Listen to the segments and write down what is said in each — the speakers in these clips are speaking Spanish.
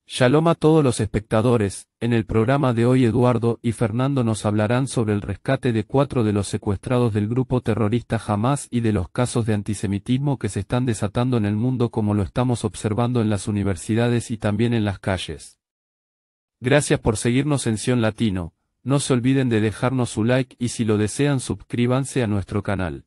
Shalom a todos los espectadores. En el programa de hoy Eduardo y Fernando nos hablarán sobre el rescate de 4 de los secuestrados del grupo terrorista Hamás y de los casos de antisemitismo que se están desatando en el mundo como lo estamos observando en las universidades y también en las calles. Gracias por seguirnos en Sion Latino. No se olviden de dejarnos su like y si lo desean suscríbanse a nuestro canal.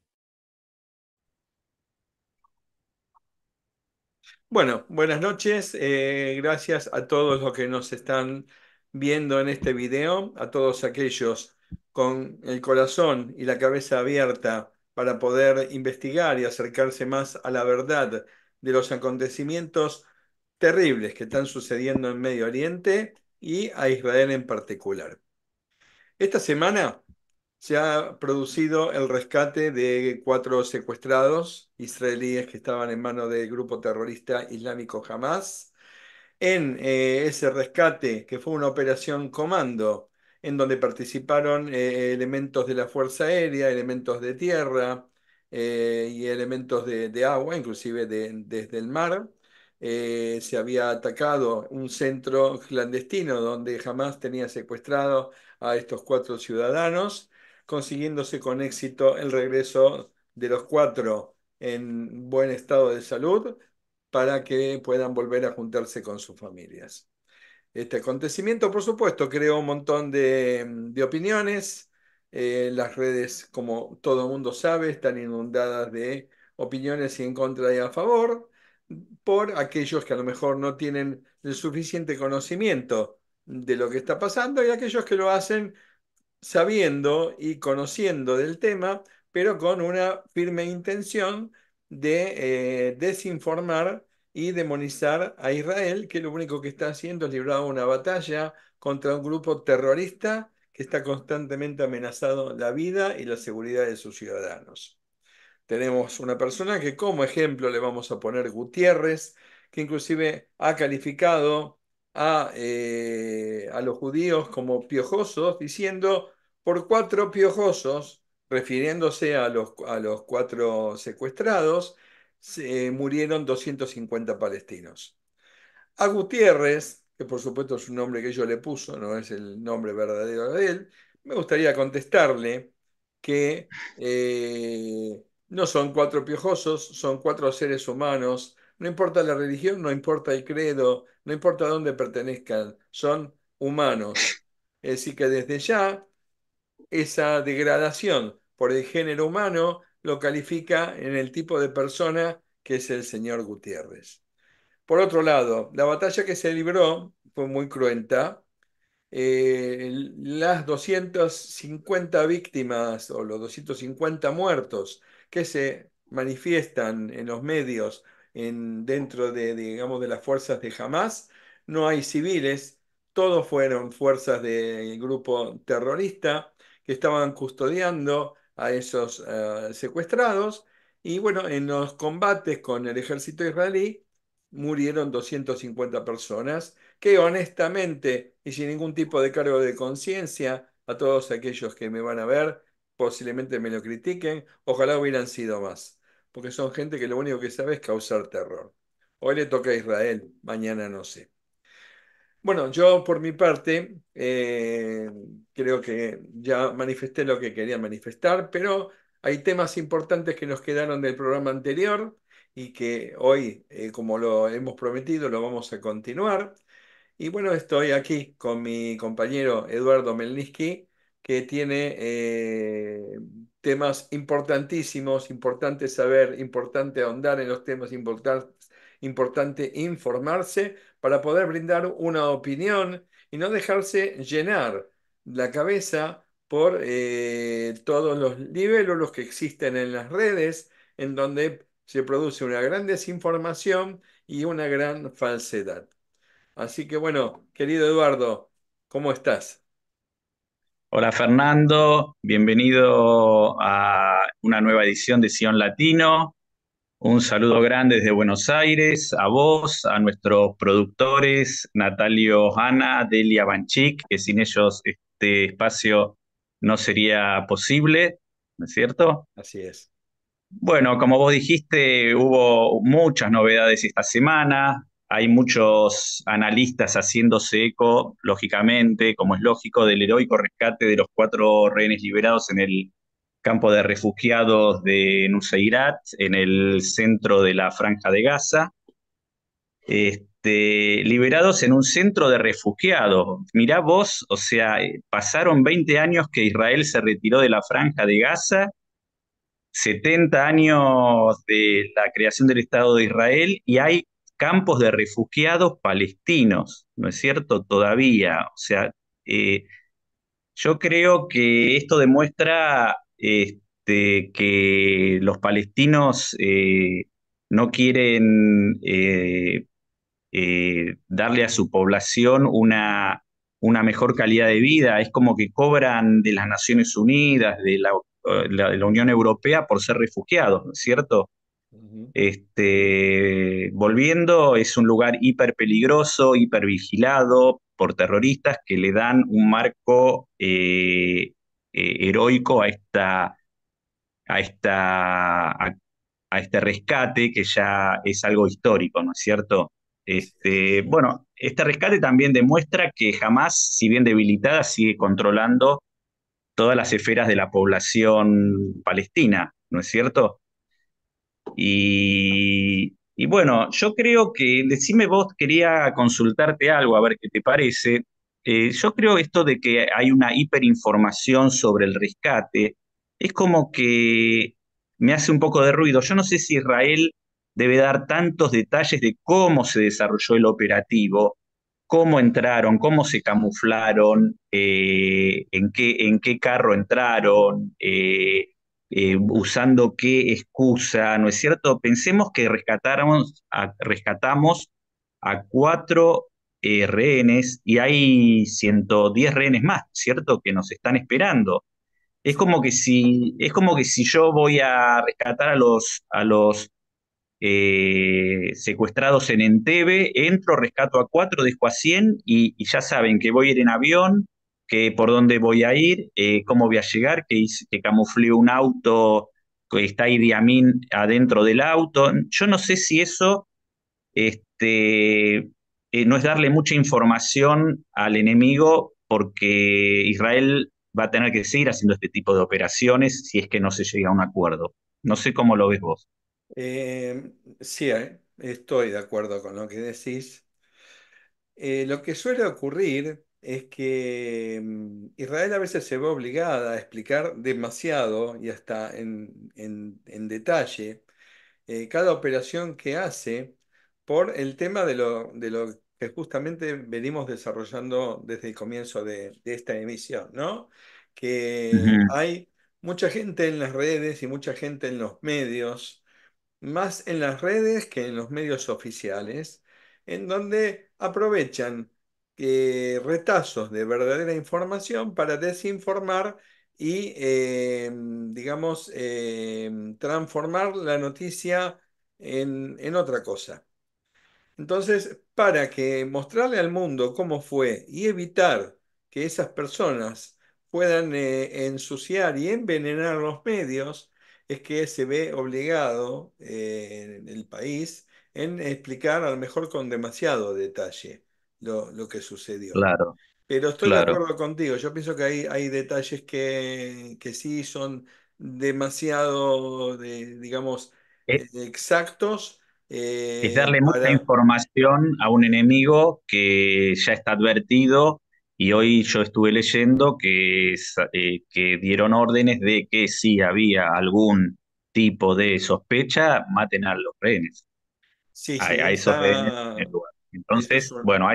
Bueno, buenas noches. Gracias a todos los que nos están viendo en este video, a todos aquellos con el corazón y la cabeza abierta para poder investigar y acercarse más a la verdad de los acontecimientos terribles que están sucediendo en Medio Oriente y a Israel en particular. Esta semana se ha producido el rescate de 4 secuestrados israelíes que estaban en manos del grupo terrorista islámico Hamas. En ese rescate, que fue una operación comando, en donde participaron elementos de la Fuerza Aérea, elementos de tierra y elementos de agua, inclusive desde el mar. Se había atacado un centro clandestino donde Hamas tenía secuestrado a estos 4 ciudadanos, consiguiéndose con éxito el regreso de los 4 en buen estado de salud para que puedan volver a juntarse con sus familias. Este acontecimiento, por supuesto, creó un montón de opiniones. Las redes, como todo el mundo sabe, están inundadas de opiniones y en contra y a favor, por aquellos que a lo mejor no tienen el suficiente conocimiento de lo que está pasando y aquellos que lo hacen sabiendo y conociendo del tema, pero con una firme intención de desinformar y demonizar a Israel, que lo único que está haciendo es librar una batalla contra un grupo terrorista que está constantemente amenazando la vida y la seguridad de sus ciudadanos. Tenemos una persona que como ejemplo le vamos a poner Gutiérrez, que inclusive ha calificado a los judíos como piojosos, diciendo por 4 piojosos, refiriéndose a los 4 secuestrados, murieron 250 palestinos. A Gutiérrez, que por supuesto es un nombre que yo le puso, no es el nombre verdadero de él, me gustaría contestarle que no son 4 piojosos, son 4 seres humanos, no importa la religión, no importa el credo, no importa dónde pertenezcan, son humanos. Es decir, que desde ya esa degradación por el género humano lo califica en el tipo de persona que es el señor Gutiérrez. Por otro lado, la batalla que se libró fue muy cruenta. Las 250 víctimas o los 250 muertos que se manifiestan en los medios dentro digamos, de las fuerzas de Hamas, no hay civiles, todos fueron fuerzas del grupo terrorista que estaban custodiando a esos secuestrados. Y bueno, en los combates con el ejército israelí murieron 250 personas que honestamente y sin ningún tipo de cargo de conciencia, a todos aquellos que me van a ver, posiblemente me lo critiquen, ojalá hubieran sido más, porque son gente que lo único que sabe es causar terror. Hoy le toca a Israel, mañana no sé. Bueno, yo por mi parte creo que ya manifesté lo que quería manifestar, pero hay temas importantes que nos quedaron del programa anterior y que hoy, como lo hemos prometido, lo vamos a continuar. Y bueno, estoy aquí con mi compañero Eduardo Melniski, que tiene temas importantísimos, importante saber, importante ahondar en los temas importantes, importante informarse para poder brindar una opinión y no dejarse llenar la cabeza por todos los niveles que existen en las redes, en donde se produce una gran desinformación y una gran falsedad. Así que bueno, querido Eduardo, ¿cómo estás? Hola Fernando, bienvenido a una nueva edición de Sion Latino. Un saludo grande desde Buenos Aires, a vos, a nuestros productores, Natalio Hanna, Delia Banchik, que sin ellos este espacio no sería posible, ¿no es cierto? Así es. Bueno, como vos dijiste, hubo muchas novedades esta semana. Hay muchos analistas haciéndose eco, lógicamente, como es lógico, del heroico rescate de los 4 rehenes liberados en el campo de refugiados de Nuseirat, en el centro de la Franja de Gaza. Liberados en un centro de refugiados. Mirá vos, o sea, pasaron 20 años que Israel se retiró de la Franja de Gaza, 70 años de la creación del Estado de Israel y hay campos de refugiados palestinos, ¿no es cierto? Todavía. O sea, eh, yo creo que esto demuestra que los palestinos no quieren darle a su población una mejor calidad de vida. Es como que cobran de las Naciones Unidas, de la Unión Europea por ser refugiados, ¿no es cierto? Ujú. Volviendo, es un lugar hiper peligroso, hiper vigilado por terroristas que le dan un marco heroico a, esta, a, a este rescate que ya es algo histórico, ¿no es cierto? Así es. Bueno, este rescate también demuestra que jamás, si bien debilitada, sigue controlando todas las esferas de la población palestina, ¿no es cierto? Y bueno, yo creo que, decime vos, quería consultarte algo, a ver qué te parece. Yo creo esto de que hay una hiperinformación sobre el rescate, es como que me hace un poco de ruido. Yo no sé si Israel debe dar tantos detalles de cómo se desarrolló el operativo, cómo entraron, cómo se camuflaron, en qué carro entraron. Usando qué excusa, ¿no es cierto? Pensemos que rescatamos a 4 rehenes y hay 110 rehenes más, ¿cierto? Que nos están esperando. Es como que si yo voy a rescatar a los secuestrados en Entebbe, entro, rescato a 4, dejo a 100 y ya saben que voy a ir en avión, que por dónde voy a ir, cómo voy a llegar, que camuflé un auto, que está Idi Amin adentro del auto. Yo no sé si eso no es darle mucha información al enemigo porque Israel va a tener que seguir haciendo este tipo de operaciones si es que no se llega a un acuerdo. No sé cómo lo ves vos. Sí, estoy de acuerdo con lo que decís. Lo que suele ocurrir es que Israel a veces se ve obligada a explicar demasiado y hasta en detalle cada operación que hace por el tema de lo que justamente venimos desarrollando desde el comienzo de esta emisión, ¿no? Que Ujú, hay mucha gente en las redes y mucha gente en los medios, más en las redes que en los medios oficiales, en donde aprovechan retazos de verdadera información para desinformar y, digamos, transformar la noticia en otra cosa. Entonces, para que mostrarle al mundo cómo fue y evitar que esas personas puedan ensuciar y envenenar los medios, es que se ve obligado el país en explicar a lo mejor con demasiado detalle lo que sucedió. claro, Pero estoy de claro. acuerdo contigo, yo pienso que hay detalles que sí son demasiado, digamos, exactos Es darle mucha para... información a un enemigo que ya está advertido y hoy yo estuve leyendo que dieron órdenes de que si había algún tipo de sospecha, maten a los rehenes, Sí, a, sí, a esos rehenes en primer lugar. eso es Entonces, bueno,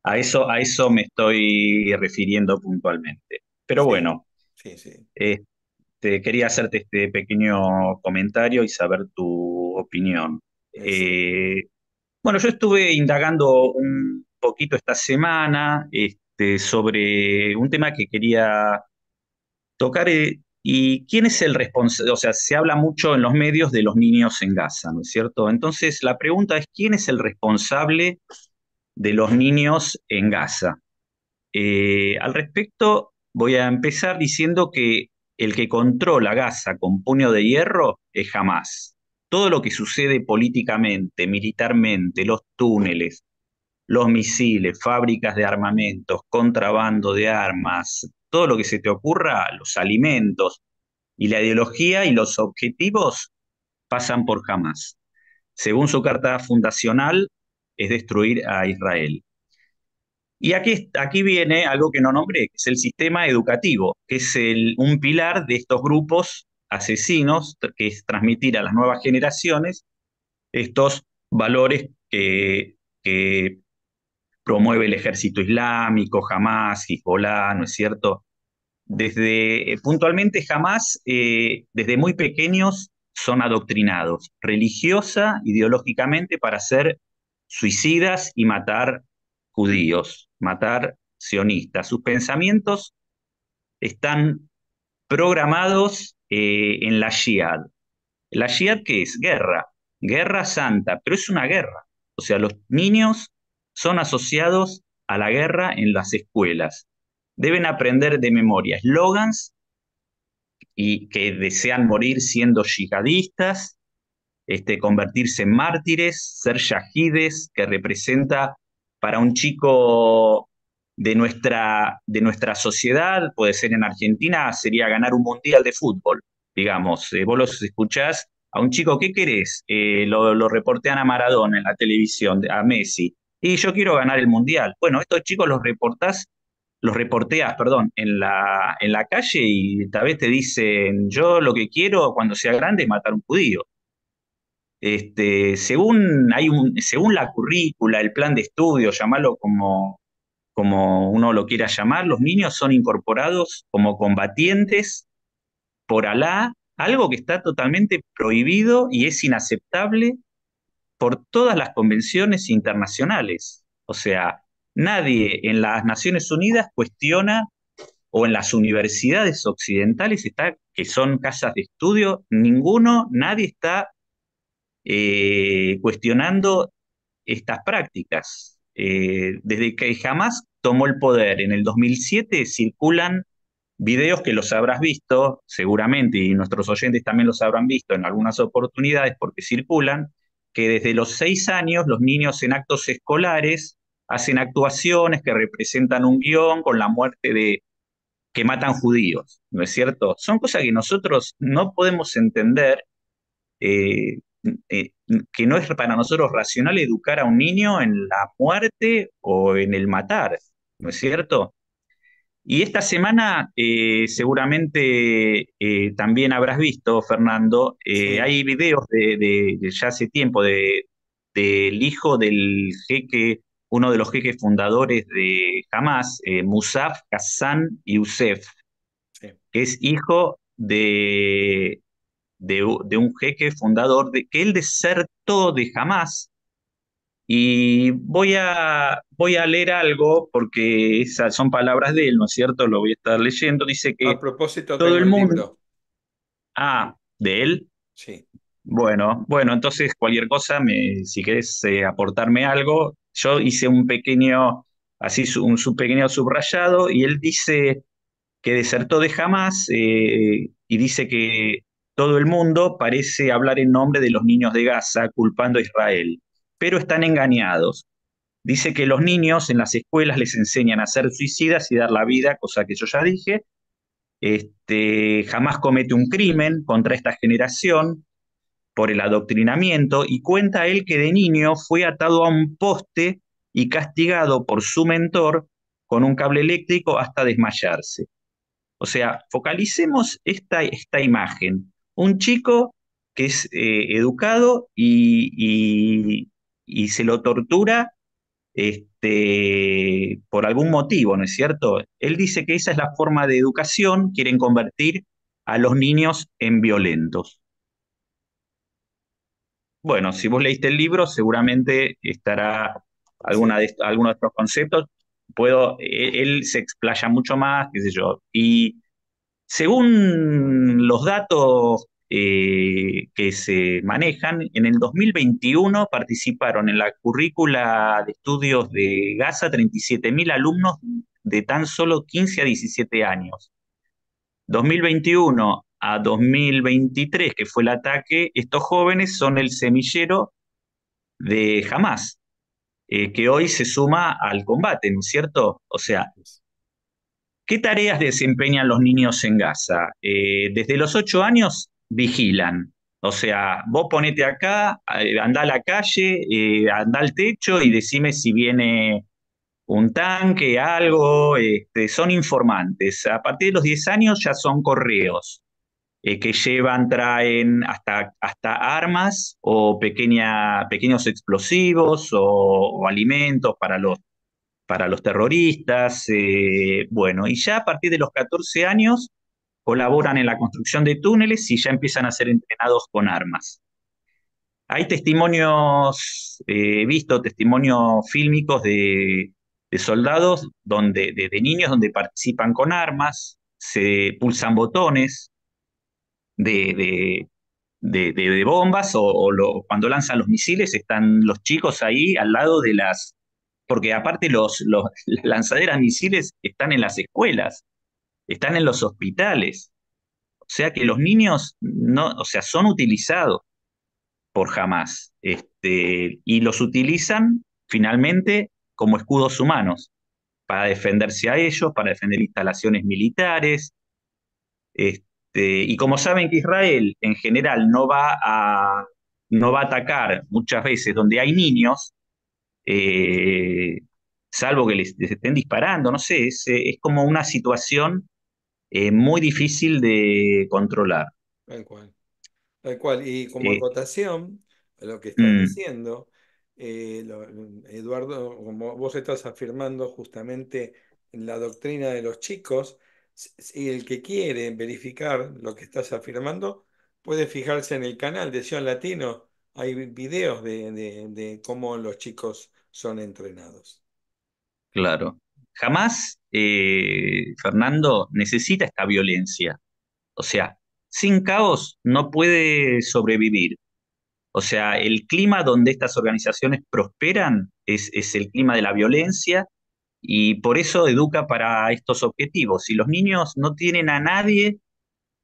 a eso me estoy refiriendo puntualmente. Pero sí, bueno, sí, sí, quería hacerte este pequeño comentario y saber tu opinión. sí, Eh, Bueno, yo estuve indagando un poquito esta semana sobre un tema que quería tocar y quién es el responsable, o sea, se habla mucho en los medios de los niños en Gaza, ¿no es cierto? Entonces, la pregunta es, ¿quién es el responsable de los niños en Gaza? Al respecto, voy a empezar diciendo que el que controla Gaza con puño de hierro es Hamás. Todo lo que sucede políticamente, militarmente, los túneles, los misiles, fábricas de armamentos, contrabando de armas, todo lo que se te ocurra, los alimentos y la ideología y los objetivos pasan por Hamás. Según su carta fundacional, es destruir a Israel. Y aquí viene algo que no nombré, que es el sistema educativo, que es un pilar de estos grupos asesinos, que es transmitir a las nuevas generaciones estos valores que promueve el ejército islámico, Hamás, Hezbollah, ¿no es cierto? Puntualmente Hamás, desde muy pequeños son adoctrinados religiosa, ideológicamente para ser suicidas y matar judíos, matar sionistas. Sus pensamientos están programados en la Jihad. ¿La Jihad qué es? Guerra, guerra santa, pero es una guerra. O sea, los niños son asociados a la guerra en las escuelas. Deben aprender de memoria eslogans y que desean morir siendo yihadistas, convertirse en mártires, ser yahides, que representa para un chico de nuestra sociedad, puede ser en Argentina, sería ganar un mundial de fútbol, digamos. Vos los escuchás a un chico, ¿qué querés? Lo reportean a Maradona en la televisión, a Messi, y yo quiero ganar el mundial. Bueno, estos chicos los reporteas, perdón, en la calle y tal vez te dicen, yo lo que quiero cuando sea grande es matar a un judío. Según la currícula, el plan de estudio, llamarlo como uno lo quiera llamar, los niños son incorporados como combatientes por Alá, algo que está totalmente prohibido y es inaceptable por todas las convenciones internacionales. O sea, nadie en las Naciones Unidas cuestiona, o en las universidades occidentales que son casas de estudio, nadie está cuestionando estas prácticas. Desde que jamás tomó el poder en el 2007 circulan videos que los habrás visto seguramente y nuestros oyentes también los habrán visto en algunas oportunidades porque circulan, que desde los 6 años los niños en actos escolares hacen actuaciones que representan un guión con la muerte de que matan judíos, ¿no es cierto? Son cosas que nosotros no podemos entender, eh, que no es para nosotros racional educar a un niño en la muerte o en el matar, ¿no es cierto? Y esta semana seguramente también habrás visto, Fernando, Sí. hay videos de ya hace tiempo del hijo del jeque, uno de los jeques fundadores de Hamas, Musaf Hassan Youssef, Sí. que es hijo de un jeque fundador, que él desertó de Hamas. Y voy a leer algo porque esas son palabras de él, ¿no es cierto? Lo voy a estar leyendo. Dice A que propósito, todo tengo el el mundo... libro. Ah, de él. Sí. Bueno, entonces cualquier cosa, si querés aportarme algo, yo hice un pequeño, así su pequeño subrayado y él dice que desertó de Hamas y dice que todo el mundo parece hablar en nombre de los niños de Gaza culpando a Israel, pero están engañados. Dice que los niños en las escuelas les enseñan a ser suicidas y dar la vida, cosa que yo ya dije. Jamás comete un crimen contra esta generación por el adoctrinamiento y cuenta él que de niño fue atado a un poste y castigado por su mentor con un cable eléctrico hasta desmayarse. O sea, focalicemos esta imagen. Un chico que es educado y se lo tortura por algún motivo, ¿no es cierto? Él dice que esa es la forma de educación, quieren convertir a los niños en violentos. Bueno, si vos leíste el libro, seguramente estará Sí. alguno de estos conceptos. Él se explaya mucho más, qué sé yo. Y según los datos que se manejan, en el 2021 participaron en la currícula de estudios de Gaza 37.000 alumnos de tan solo 15 a 17 años. 2021 a 2023, que fue el ataque, estos jóvenes son el semillero de Hamas, que hoy se suma al combate, ¿no es cierto? O sea, Así es. ¿qué tareas desempeñan los niños en Gaza? Desde los 8 años vigilan. O sea, vos ponete acá, andá a la calle, andá al techo y decime si viene un tanque, algo. Son informantes. A partir de los 10 años ya son correos que llevan, traen hasta armas o pequeños explosivos o alimentos para los terroristas. Bueno, y ya a partir de los 14 años colaboran en la construcción de túneles y ya empiezan a ser entrenados con armas. Hay testimonios, he visto testimonios fílmicos de soldados, de niños donde participan con armas, se pulsan botones de, de, de bombas cuando lanzan los misiles están los chicos ahí al lado de las. Porque aparte las lanzaderas de misiles están en las escuelas, están en los hospitales. O sea que los niños no, o sea, son utilizados por Hamas, y los utilizan finalmente como escudos humanos para defenderse a ellos, para defender instalaciones militares. Y como saben que Israel en general no va a atacar muchas veces donde hay niños, eh, salvo que les estén disparando, no sé, es como una situación muy difícil de controlar. Tal cual. Tal cual. Y como Eh, acotación a lo que estás mm, diciendo, Eduardo, como vos estás afirmando justamente en la doctrina de los chicos, y el que quiere verificar lo que estás afirmando, puede fijarse en el canal de Sion Latino. Hay videos de cómo los chicos son entrenados. claro. Jamás, Fernando, necesita esta violencia. O sea, sin caos no puede sobrevivir. O sea, el clima donde estas organizaciones prosperan es el clima de la violencia y por eso educa para estos objetivos. Si los niños no tienen a nadie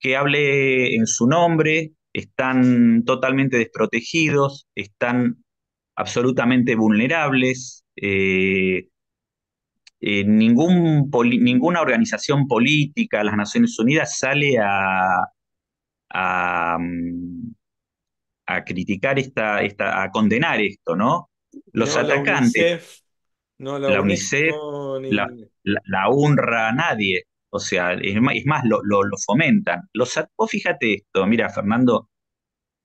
que hable en su nombre, están totalmente desprotegidos, están absolutamente vulnerables. Ninguna organización política, las Naciones Unidas, sale a, mm, a criticar a condenar esto, ¿no? Los No la atacantes, UNICEF, no la la UNICEF, UNESCO, la, ni... la UNRWA, nadie. O sea, es más lo fomentan. Vos fíjate esto, mira, Fernando,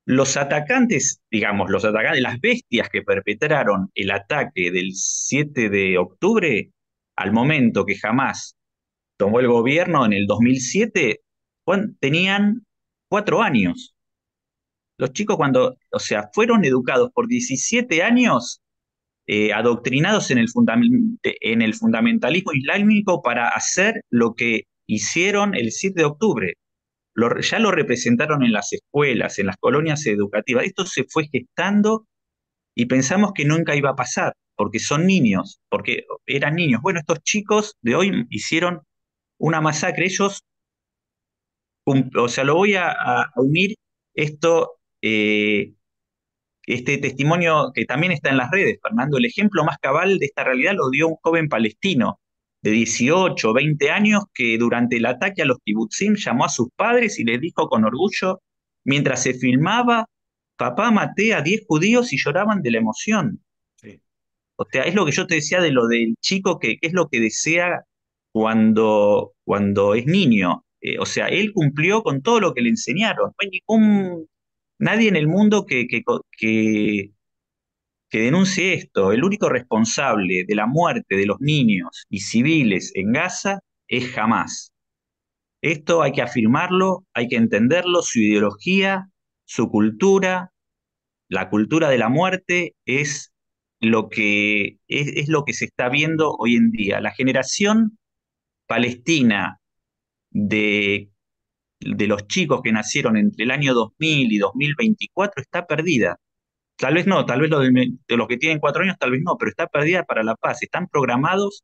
los atacantes, digamos, los atacantes, las bestias que perpetraron el ataque del 7 de octubre, al momento que jamás tomó el gobierno en el 2007, tenían 4 años. Los chicos o sea, fueron educados por 17 años, adoctrinados en el fundamentalismo islámico para hacer lo que hicieron el 7 de octubre. Ya lo representaron en las escuelas, en las colonias educativas. Esto se fue gestando y pensamos que nunca iba a pasar, porque son niños, porque eran niños. Bueno, estos chicos de hoy hicieron una masacre. Ellos, o sea, lo voy a unir esto, este testimonio que también está en las redes, Fernando. El ejemplo más cabal de esta realidad lo dio un joven palestino de 18 o 20 años que durante el ataque a los kibutzim llamó a sus padres y les dijo con orgullo, mientras se filmaba, papá, maté a 10 judíos y lloraban de la emoción. Sí. O sea, es lo que yo te decía de lo del chico que es lo que desea cuando es niño. O sea, él cumplió con todo lo que le enseñaron. No hay nadie en el mundo que denuncie esto. El único responsable de la muerte de los niños y civiles en Gaza es Hamas. Esto hay que afirmarlo, hay que entenderlo, su ideología, su cultura, la cultura de la muerte es lo que se está viendo hoy en día. La generación palestina de, de los chicos que nacieron entre el año 2000 y 2024 está perdida. Tal vez no, tal vez de los que tienen 4 años, tal vez no, pero está perdida para la paz. Están programados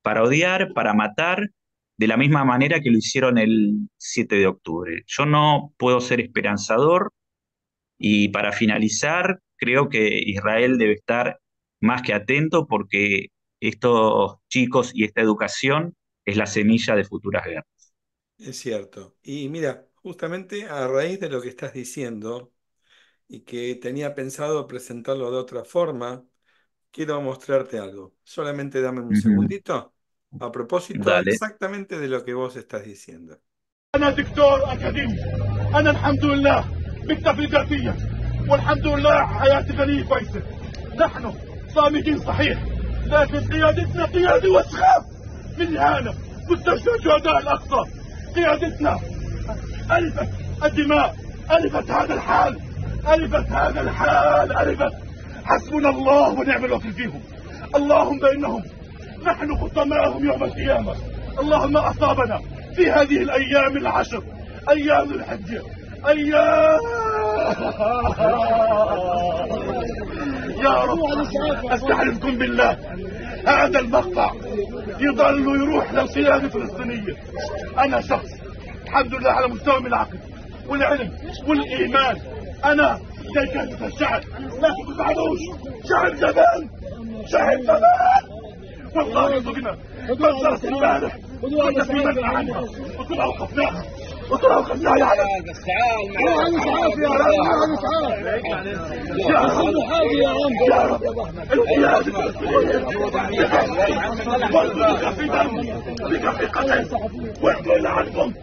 para odiar, para matar, de la misma manera que lo hicieron el 7 de octubre. Yo no puedo ser esperanzador y para finalizar, creo que Israel debe estar más que atento porque estos chicos y esta educación es la semilla de futuras guerras. Es cierto. Y mira, justamente a raíz de lo que estás diciendo y que tenía pensado presentarlo de otra forma, quiero mostrarte algo. Solamente dame un Ujú. segundito a propósito Dale. exactamente de lo que vos estás diciendo. أنا دكتور أكاديمي. أنا الحمد لله مكتفي ذاتيا، والحمد لله حياتي غنية كويسة. نحن صامدين صحيح، لكن قيادتنا قيادة وسخة من هنا مستشفى شهداء الأقصى. قيادتنا ألفت الدماء، ألفت هذا الحال، ألفت هذا الحال، ألفت. حسبنا الله ونعم الوكيل فيهم. اللهم إنهم نحن خصماهم يوم القيامة. اللهم أصابنا في هذه الأيام العشر، أيام الحج، أيام يا رب أستحلفكم بالله هذا المقطع يضل يروح للقيادة الفلسطينية. أنا شخص الحمد لله على مستوى من العقل والعلم والإيمان، أنا زي كافة الشعب، لكن ما تزعلوش، شعب جبان، شعب جبان. والله صدقنا بنصرت امبارح كنا في منع عنها وكنا اوقفناها يا عالم. يا رب القيادة والبقى في دم، بقى في قتل، واحنا عنكم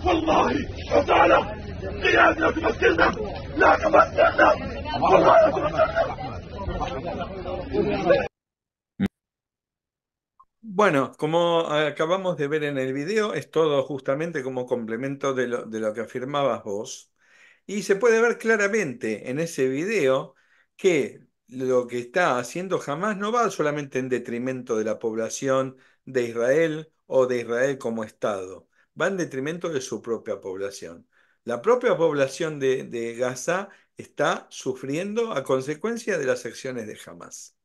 والله وتعالى قيادة لا تمثلنا، لا تمثلنا، والله لا تمثلنا. Bueno, como acabamos de ver en el video, es todo justamente como complemento de lo que afirmabas vos. Y se puede ver claramente en ese video que lo que está haciendo Hamas no va solamente en detrimento de la población de Israel o de Israel como Estado, va en detrimento de su propia población. La propia población de Gaza está sufriendo a consecuencia de las acciones de Hamas.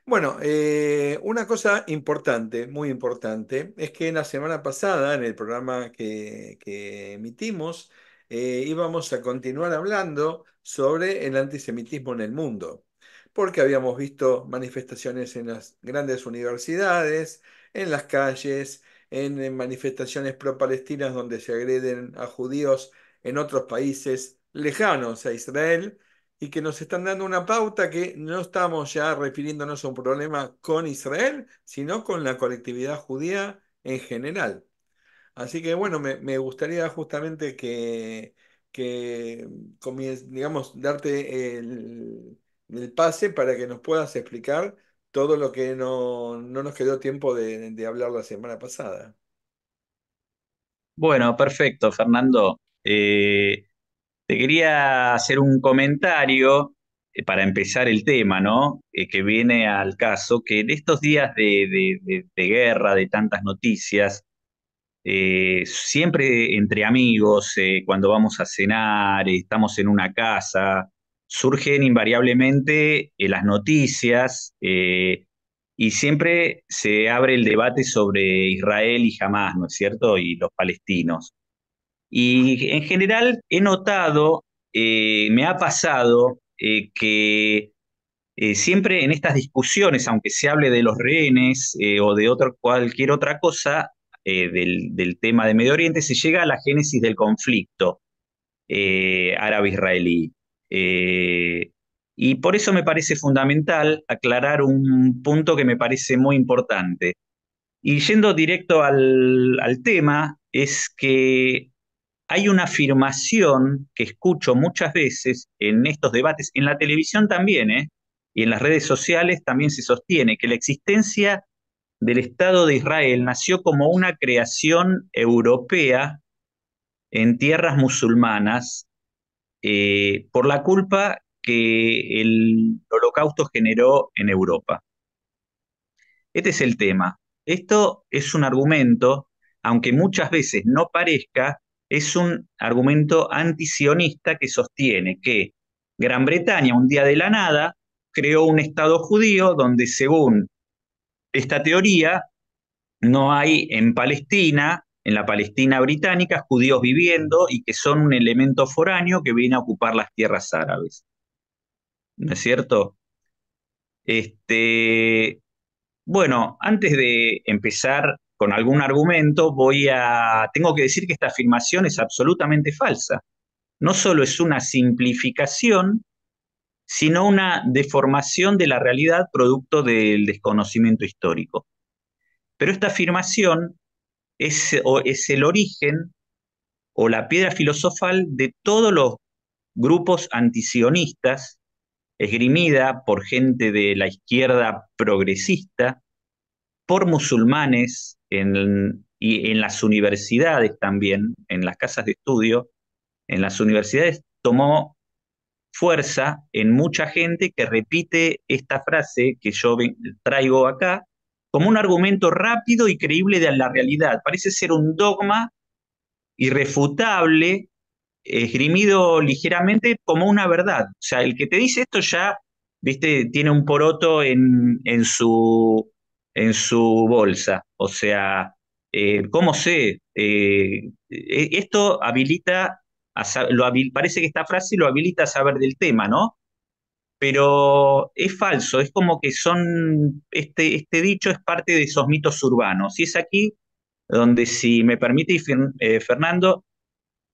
Bueno, una cosa importante, muy importante, es que la semana pasada, en el programa que emitimos, íbamos a continuar hablando sobre el antisemitismo en el mundo, porque habíamos visto manifestaciones en las grandes universidades, en las calles, en manifestaciones pro-palestinas donde se agreden a judíos en otros países lejanos a Israel y que nos están dando una pauta que no estamos ya refiriéndonos a un problema con Israel, sino con la colectividad judía en general. Así que bueno, me gustaría justamente que digamos, darte el pase para que nos puedas explicar todo lo que no nos quedó tiempo de hablar la semana pasada. Bueno, perfecto, Fernando. Te quería hacer un comentario para empezar el tema, ¿no? Que viene al caso, que en estos días de guerra, de tantas noticias, siempre entre amigos, cuando vamos a cenar, estamos en una casa, surgen invariablemente las noticias y siempre se abre el debate sobre Israel y Hamás, ¿no es cierto? Y los palestinos. Y en general he notado, me ha pasado que siempre en estas discusiones, aunque se hable de los rehenes o de cualquier otra cosa del tema de Medio Oriente, se llega a la génesis del conflicto árabe-israelí. Eh, y por eso me parece fundamental aclarar un punto que me parece muy importante. Y yendo directo al tema, es que hay una afirmación que escucho muchas veces en estos debates, en la televisión también, y en las redes sociales también se sostiene que la existencia del Estado de Israel nació como una creación europea en tierras musulmanas por la culpa que el holocausto generó en Europa. Este es el tema. Esto es un argumento, aunque muchas veces no parezca, es un argumento antisionista que sostiene que Gran Bretaña, un día de la nada, creó un Estado judío donde, según esta teoría, no hay en Palestina, en la Palestina británica, judíos viviendo y que son un elemento foráneo que viene a ocupar las tierras árabes. ¿No es cierto? Este, bueno, antes de empezar con algún argumento, tengo que decir que esta afirmación es absolutamente falsa. No solo es una simplificación, sino una deformación de la realidad producto del desconocimiento histórico. Pero esta afirmación es el origen o la piedra filosofal de todos los grupos antisionistas, esgrimida por gente de la izquierda progresista, por musulmanes y en las universidades también, en las casas de estudio, en las universidades tomó fuerza en mucha gente que repite esta frase que yo traigo acá como un argumento rápido y creíble de la realidad. Parece ser un dogma irrefutable, esgrimido ligeramente como una verdad. O sea, el que te dice esto ya, viste, tiene un poroto en su bolsa. O sea, ¿cómo sé? Esto habilita, parece que esta frase lo habilita a saber del tema, ¿no? Pero es falso, es como que este dicho es parte de esos mitos urbanos. Y es aquí donde, si me permite, Fernando,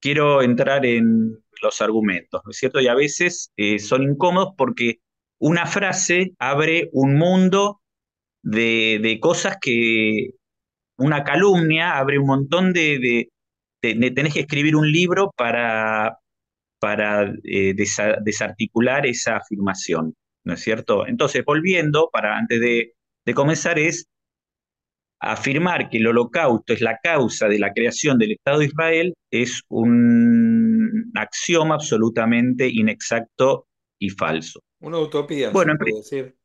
quiero entrar en los argumentos, ¿no es cierto? Y a veces son incómodos porque una frase abre un mundo de cosas una calumnia abre un montón tenés que escribir un libro para desarticular esa afirmación, ¿no es cierto? Entonces, volviendo, antes de comenzar, es afirmar que el holocausto es la causa de la creación del Estado de Israel es un axioma absolutamente inexacto y falso. Una utopía, se Bueno, puede decir.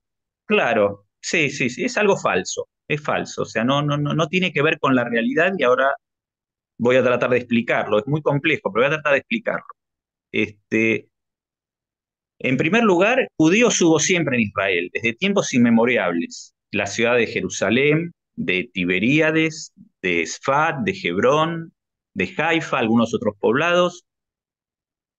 claro, sí, sí, sí, es algo falso, es falso, o sea, no tiene que ver con la realidad y ahora voy a tratar de explicarlo, es muy complejo, pero voy a tratar de explicarlo. Este, en primer lugar, judíos hubo siempre en Israel, desde tiempos inmemorables. La ciudad de Jerusalén, de Tiberíades, de Sfat, de Hebrón, de Haifa, algunos otros poblados,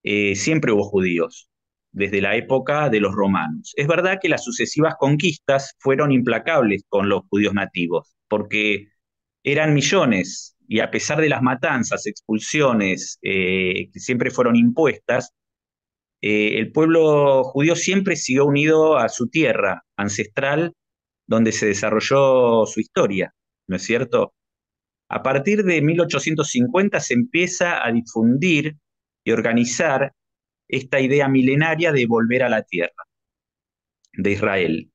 siempre hubo judíos, desde la época de los romanos. Es verdad que las sucesivas conquistas fueron implacables con los judíos nativos, porque eran millones y a pesar de las matanzas, expulsiones que siempre fueron impuestas, el pueblo judío siempre siguió unido a su tierra ancestral, donde se desarrolló su historia, ¿no es cierto? A partir de 1850 se empieza a difundir y organizar esta idea milenaria de volver a la tierra de Israel.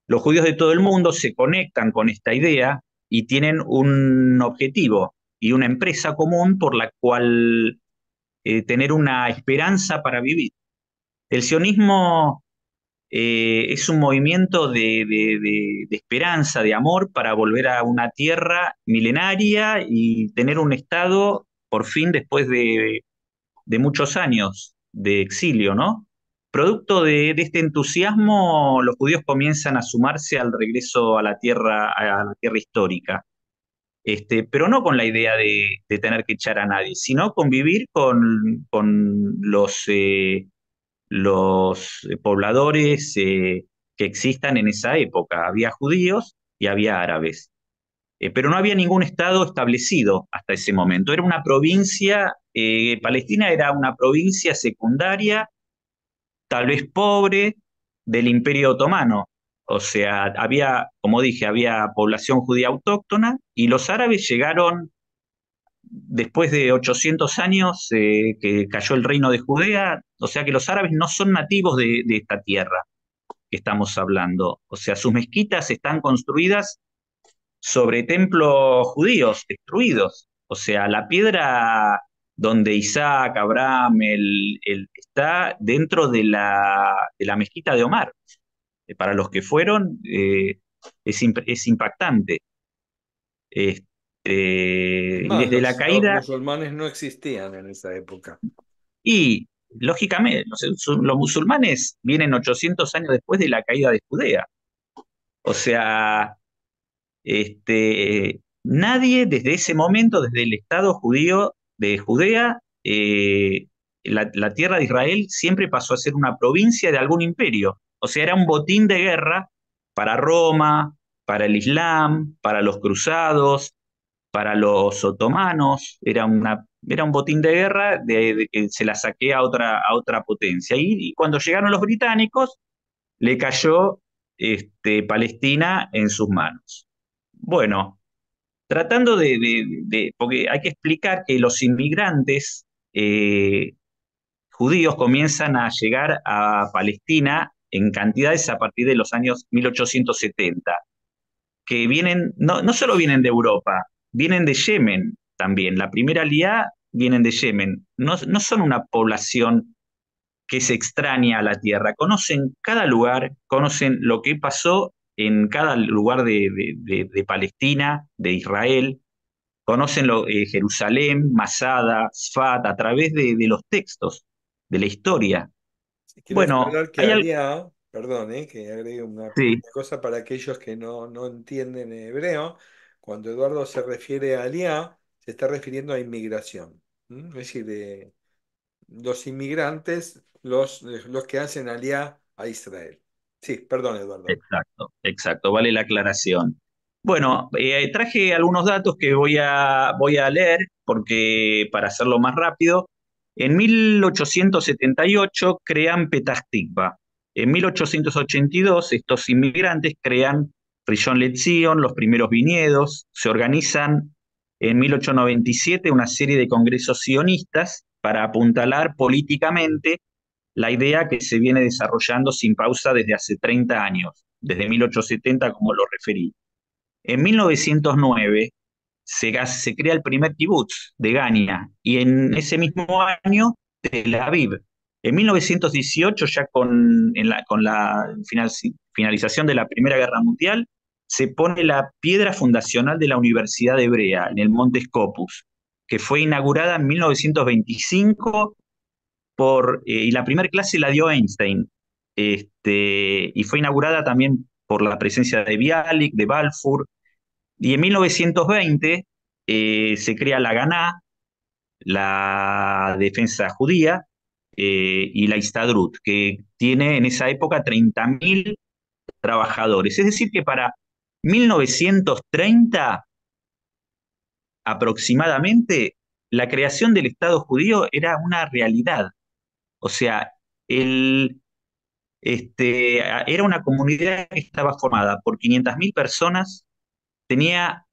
Los judíos de todo el mundo se conectan con esta idea y tienen un objetivo y una empresa común por la cual tener una esperanza para vivir. El sionismo es un movimiento de esperanza, de amor para volver a una tierra milenaria y tener un Estado por fin después de muchos años de exilio, ¿no? Producto de este entusiasmo, los judíos comienzan a sumarse al regreso a la tierra histórica. Pero no con la idea de tener que echar a nadie, sino convivir con los pobladores que existan en esa época. Había judíos y había árabes. Pero no había ningún estado establecido hasta ese momento. Era una provincia, Palestina era una provincia secundaria, tal vez pobre, del Imperio Otomano. O sea, como dije, había población judía autóctona y los árabes llegaron después de 800 años que cayó el reino de Judea. O sea que los árabes no son nativos de esta tierra que estamos hablando. O sea, sus mezquitas están construidas sobre templos judíos destruidos. O sea, la piedra donde Isaac, Abraham, está dentro de la mezquita de Omar. Para los que fueron, es impactante. Este, Es y más, desde la los caída, musulmanes no existían en esa época. y lógicamente, los musulmanes vienen 800 años después de la caída de Judea. O sea, Nadie desde ese momento, desde el Estado judío de Judea, la tierra de Israel siempre pasó a ser una provincia de algún imperio. O sea, era un botín de guerra para Roma, para el Islam, para los cruzados, para los otomanos. Era un botín de guerra de que se la saquea a otra potencia. Y cuando llegaron los británicos, le cayó Palestina en sus manos. Bueno, tratando porque hay que explicar que los inmigrantes judíos comienzan a llegar a Palestina en cantidades a partir de los años 1870, que vienen, no solo vienen de Europa, vienen de Yemen también. La primera aliá vienen de Yemen. No son una población que se extraña a la tierra, conocen cada lugar, conocen lo que pasó en cada lugar de Palestina, de Israel, conocen Jerusalén, Masada, Sfat, a través de los textos, de la historia. Sí, quiero Bueno, aclarar que Aliá, perdón, que agregue una sí, pequeña cosa para aquellos que no entienden hebreo. Cuando Eduardo se refiere a Aliá, se está refiriendo a inmigración. Es decir, los inmigrantes, los que hacen Aliá a Israel. Sí, perdón, Eduardo. exacto, exacto, vale la aclaración. Bueno, traje algunos datos que voy a leer porque para hacerlo más rápido. En 1878 crean Petah Tikva. En 1882 estos inmigrantes crean Rishon LeZion, los primeros viñedos. Se organizan en 1897 una serie de congresos sionistas para apuntalar políticamente la idea que se viene desarrollando sin pausa desde hace 30 años, desde 1870, como lo referí. En 1909 se crea el primer kibutz de Gania y en ese mismo año Tel Aviv. En 1918, ya con la finalización de la Primera Guerra Mundial, se pone la piedra fundacional de la Universidad Hebrea en el Monte Scopus, que fue inaugurada en 1925 y la primera clase la dio Einstein, y fue inaugurada también por la presencia de Bialik, de Balfour, y en 1920 se crea la Haganah, la defensa judía, y la Histadrut, que tiene en esa época 30.000 trabajadores. Es decir, que para 1930 aproximadamente, la creación del Estado judío era una realidad. O sea, el, era una comunidad que estaba formada por 500.000 personas, tenía,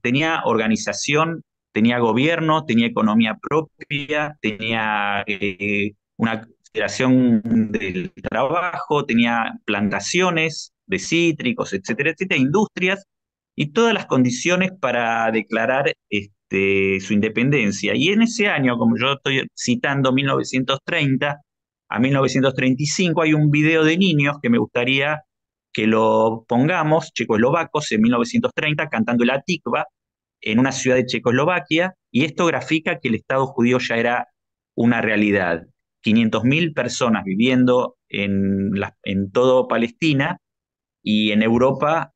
tenía organización, tenía gobierno, tenía economía propia, tenía una federación del trabajo, tenía plantaciones de cítricos, etcétera, etcétera, industrias y todas las condiciones para declarar su independencia. Y en ese año, como yo estoy citando 1930 a 1935, hay un video de niños que me gustaría que lo pongamos, checoslovacos en 1930, cantando el Atikva en una ciudad de Checoslovaquia, y esto grafica que el Estado judío ya era una realidad. 500.000 personas viviendo en todo Palestina y en Europa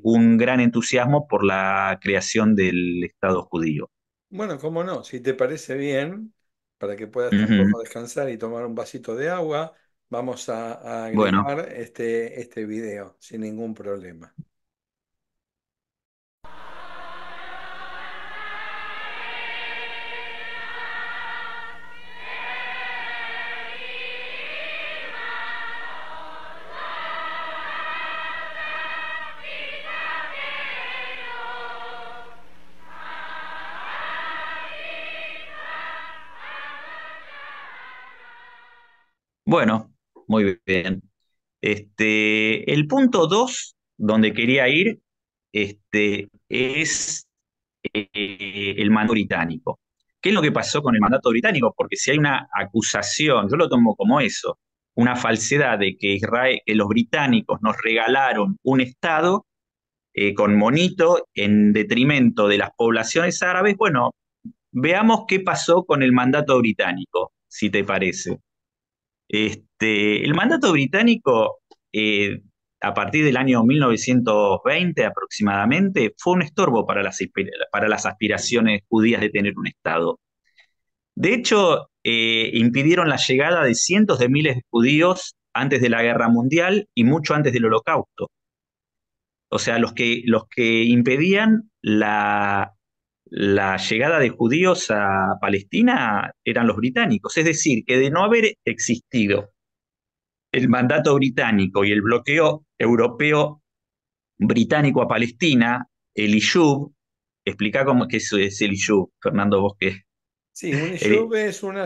un gran entusiasmo por la creación del Estado judío. Bueno, cómo no, si te parece bien, para que puedas Ujú. tampoco descansar y tomar un vasito de agua, vamos a Bueno, agregar este video sin ningún problema. bueno, muy bien. El punto 2, donde quería ir, es el mandato británico. ¿Qué es lo que pasó con el mandato británico? Porque si hay una acusación, yo lo tomo como eso, una falsedad de que que los británicos nos regalaron un Estado con monito en detrimento de las poblaciones árabes, bueno, veamos qué pasó con el mandato británico, si te parece. El mandato británico a partir del año 1920 aproximadamente, fue un estorbo para las aspiraciones judías de tener un Estado. De hecho, impidieron la llegada de cientos de miles de judíos antes de la Guerra Mundial y mucho antes del Holocausto. O sea, los que impedían la llegada de judíos a Palestina eran los británicos. Es decir, que de no haber existido el mandato británico y el bloqueo europeo británico a Palestina, el Iyub, explica cómo que es el Iyub, Fernando, vos que... Sí, un Eh, yishuv es un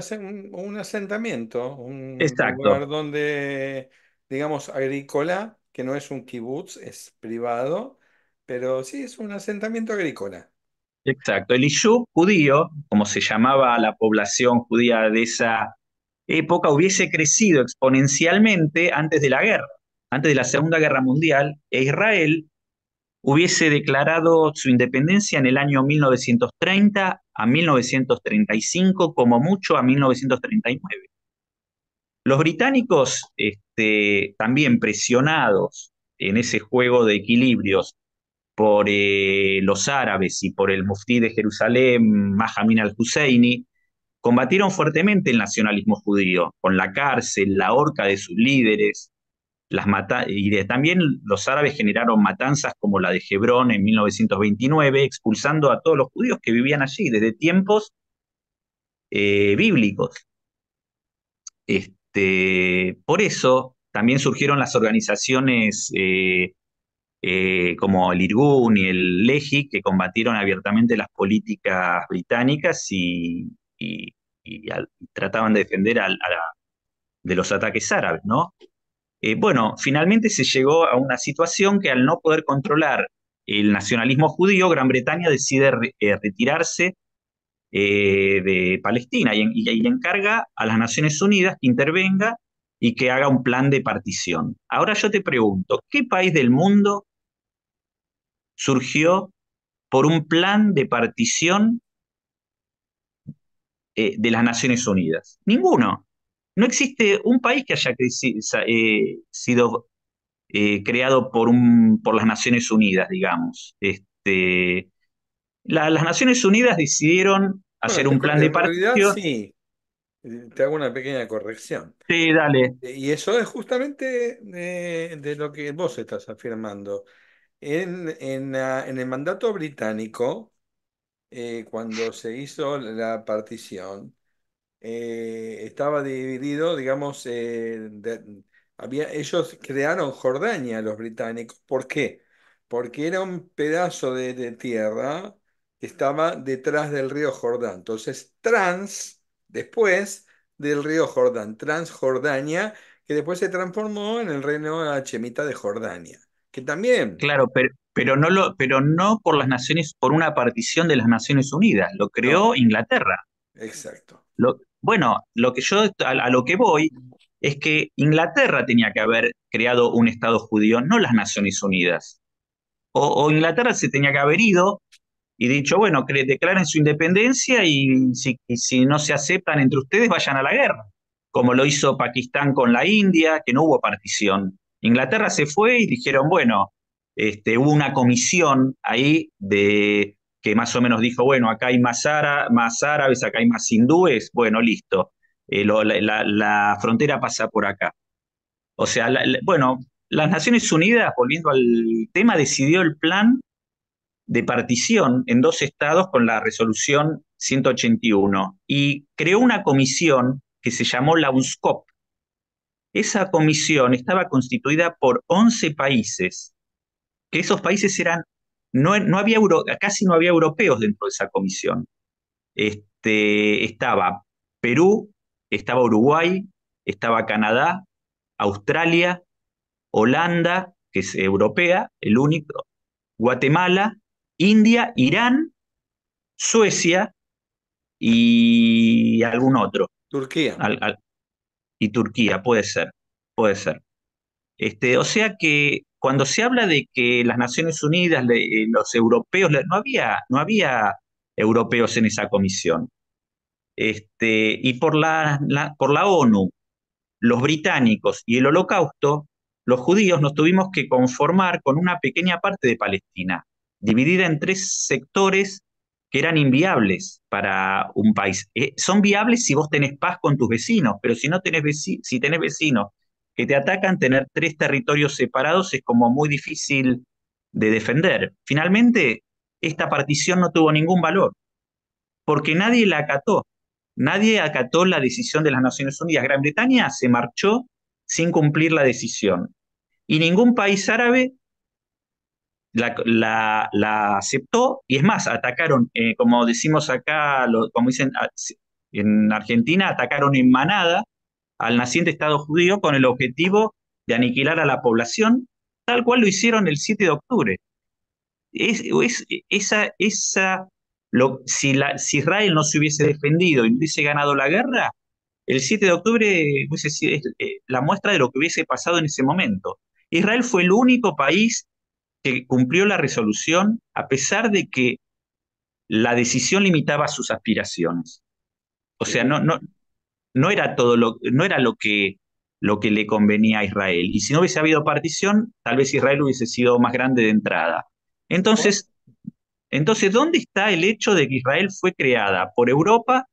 asentamiento, un exacto, lugar donde, digamos, agrícola, que no es un kibutz, es privado, pero sí es un asentamiento agrícola. exacto. El Iyub judío, como se llamaba la población judía de esa época, hubiese crecido exponencialmente antes de la guerra, antes de la Segunda Guerra Mundial, e Israel hubiese declarado su independencia en el año 1930 a 1935, como mucho a 1939. Los británicos, también presionados en ese juego de equilibrios por los árabes y por el muftí de Jerusalén, Mahamin al-Husseini, combatieron fuertemente el nacionalismo judío, con la cárcel, la horca de sus líderes, también los árabes generaron matanzas como la de Hebrón en 1929, expulsando a todos los judíos que vivían allí desde tiempos bíblicos. Por eso también surgieron las organizaciones como el Irgun y el Lehi, que combatieron abiertamente las políticas británicas y trataban de defender de los ataques árabes, ¿no? Bueno, finalmente se llegó a una situación que al no poder controlar el nacionalismo judío, Gran Bretaña decide retirarse de Palestina y encarga a las Naciones Unidas que intervenga y que haga un plan de partición. Ahora yo te pregunto, ¿qué país del mundo surgió por un plan de partición de las Naciones Unidas? Ninguno. No existe un país que haya sido creado por las Naciones Unidas, digamos. Las Naciones Unidas decidieron Bueno, hacer un plan de en realidad partición. sí, te hago una pequeña corrección. Sí, dale. Y eso es justamente de lo que vos estás afirmando. En el mandato británico, cuando se hizo la partición, estaba dividido, digamos, ellos crearon Jordania, los británicos. ¿Por qué? Porque era un pedazo de tierra que estaba detrás del río Jordán. Entonces, después del río Jordán, Transjordania, que después se transformó en el reino hachemita de Jordania, que también, Claro, pero no por las naciones, por una partición de las Naciones Unidas, lo no, creó Inglaterra. exacto. Bueno, a lo que voy es que Inglaterra tenía que haber creado un Estado judío, no las Naciones Unidas. O Inglaterra se tenía que haber ido y dicho, bueno, que declaren su independencia y si no se aceptan entre ustedes, vayan a la guerra, como lo hizo Pakistán con la India, que no hubo partición. Inglaterra se fue y dijeron, bueno, hubo una comisión ahí que más o menos dijo, bueno, acá hay más árabes, acá hay más hindúes, bueno, listo. La frontera pasa por acá. O sea, bueno, las Naciones Unidas, volviendo al tema, decidió el plan de partición en dos estados con la resolución 181 y creó una comisión que se llamó la UNSCOP. Esa comisión estaba constituida por 11 países, que esos países no había casi no había europeos dentro de esa comisión. Estaba Perú, estaba Uruguay, estaba Canadá, Australia, Holanda, que es europea, el único, Guatemala, India, Irán, Suecia y algún otro. Turquía. Al- al- y Turquía, puede ser, puede ser. O sea que cuando se habla de que las Naciones Unidas, los europeos, no había europeos en esa comisión. Y por la ONU, los británicos y el Holocausto, los judíos nos tuvimos que conformar con una pequeña parte de Palestina, dividida en tres sectores que eran inviables para un país. Son viables si vos tenés paz con tus vecinos, pero si no tenés si tenés vecinos que te atacan, tener tres territorios separados es como muy difícil de defender. Finalmente, esta partición no tuvo ningún valor, porque nadie la acató. Nadie acató la decisión de las Naciones Unidas. Gran Bretaña se marchó sin cumplir la decisión. Y ningún país árabe la aceptó, y es más, atacaron, como decimos acá, como dicen en Argentina, atacaron en manada al naciente Estado judío con el objetivo de aniquilar a la población, tal cual lo hicieron el 7 de octubre. Si Israel no se hubiese defendido y no hubiese ganado la guerra, el 7 de octubre hubiese sido la muestra de lo que hubiese pasado en ese momento. Israel fue el único país que cumplió la resolución a pesar de que la decisión limitaba sus aspiraciones. O sea, no era no era lo que le convenía a Israel. Y si no hubiese habido partición, tal vez Israel hubiese sido más grande de entrada. Entonces, ¿dónde está el hecho de que Israel fue creada por Europa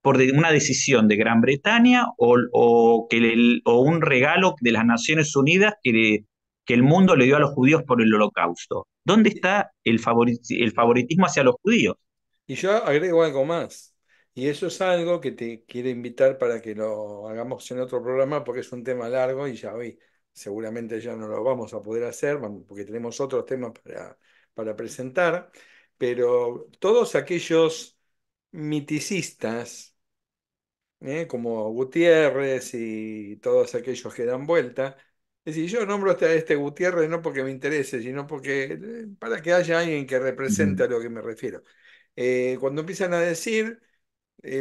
por una decisión de Gran Bretaña o un regalo de las Naciones Unidas que el mundo le dio a los judíos por el Holocausto? ¿Dónde está el favoritismo hacia los judíos? Y yo agrego algo más. Y eso es algo que te quiero invitar para que lo hagamos en otro programa porque es un tema largo y ya hoy seguramente ya no lo vamos a poder hacer porque tenemos otros temas para presentar. Pero todos aquellos miticistas, como Gutiérrez y todos aquellos que dan vuelta. Es decir, yo nombro a este Gutiérrez no porque me interese, sino porque para que haya alguien que represente a lo que me refiero. Cuando empiezan a decir,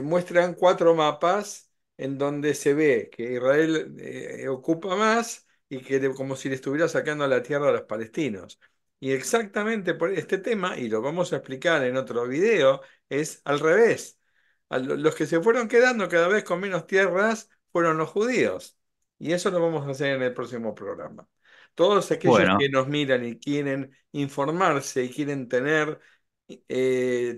muestran cuatro mapas en donde se ve que Israel ocupa más y que como si le estuviera sacando la tierra a los palestinos. Y exactamente por este tema, y lo vamos a explicar en otro video, es al revés. Los que se fueron quedando cada vez con menos tierras fueron los judíos. Y eso lo vamos a hacer en el próximo programa. Todos aquellos Bueno, que nos miran y quieren informarse y quieren tener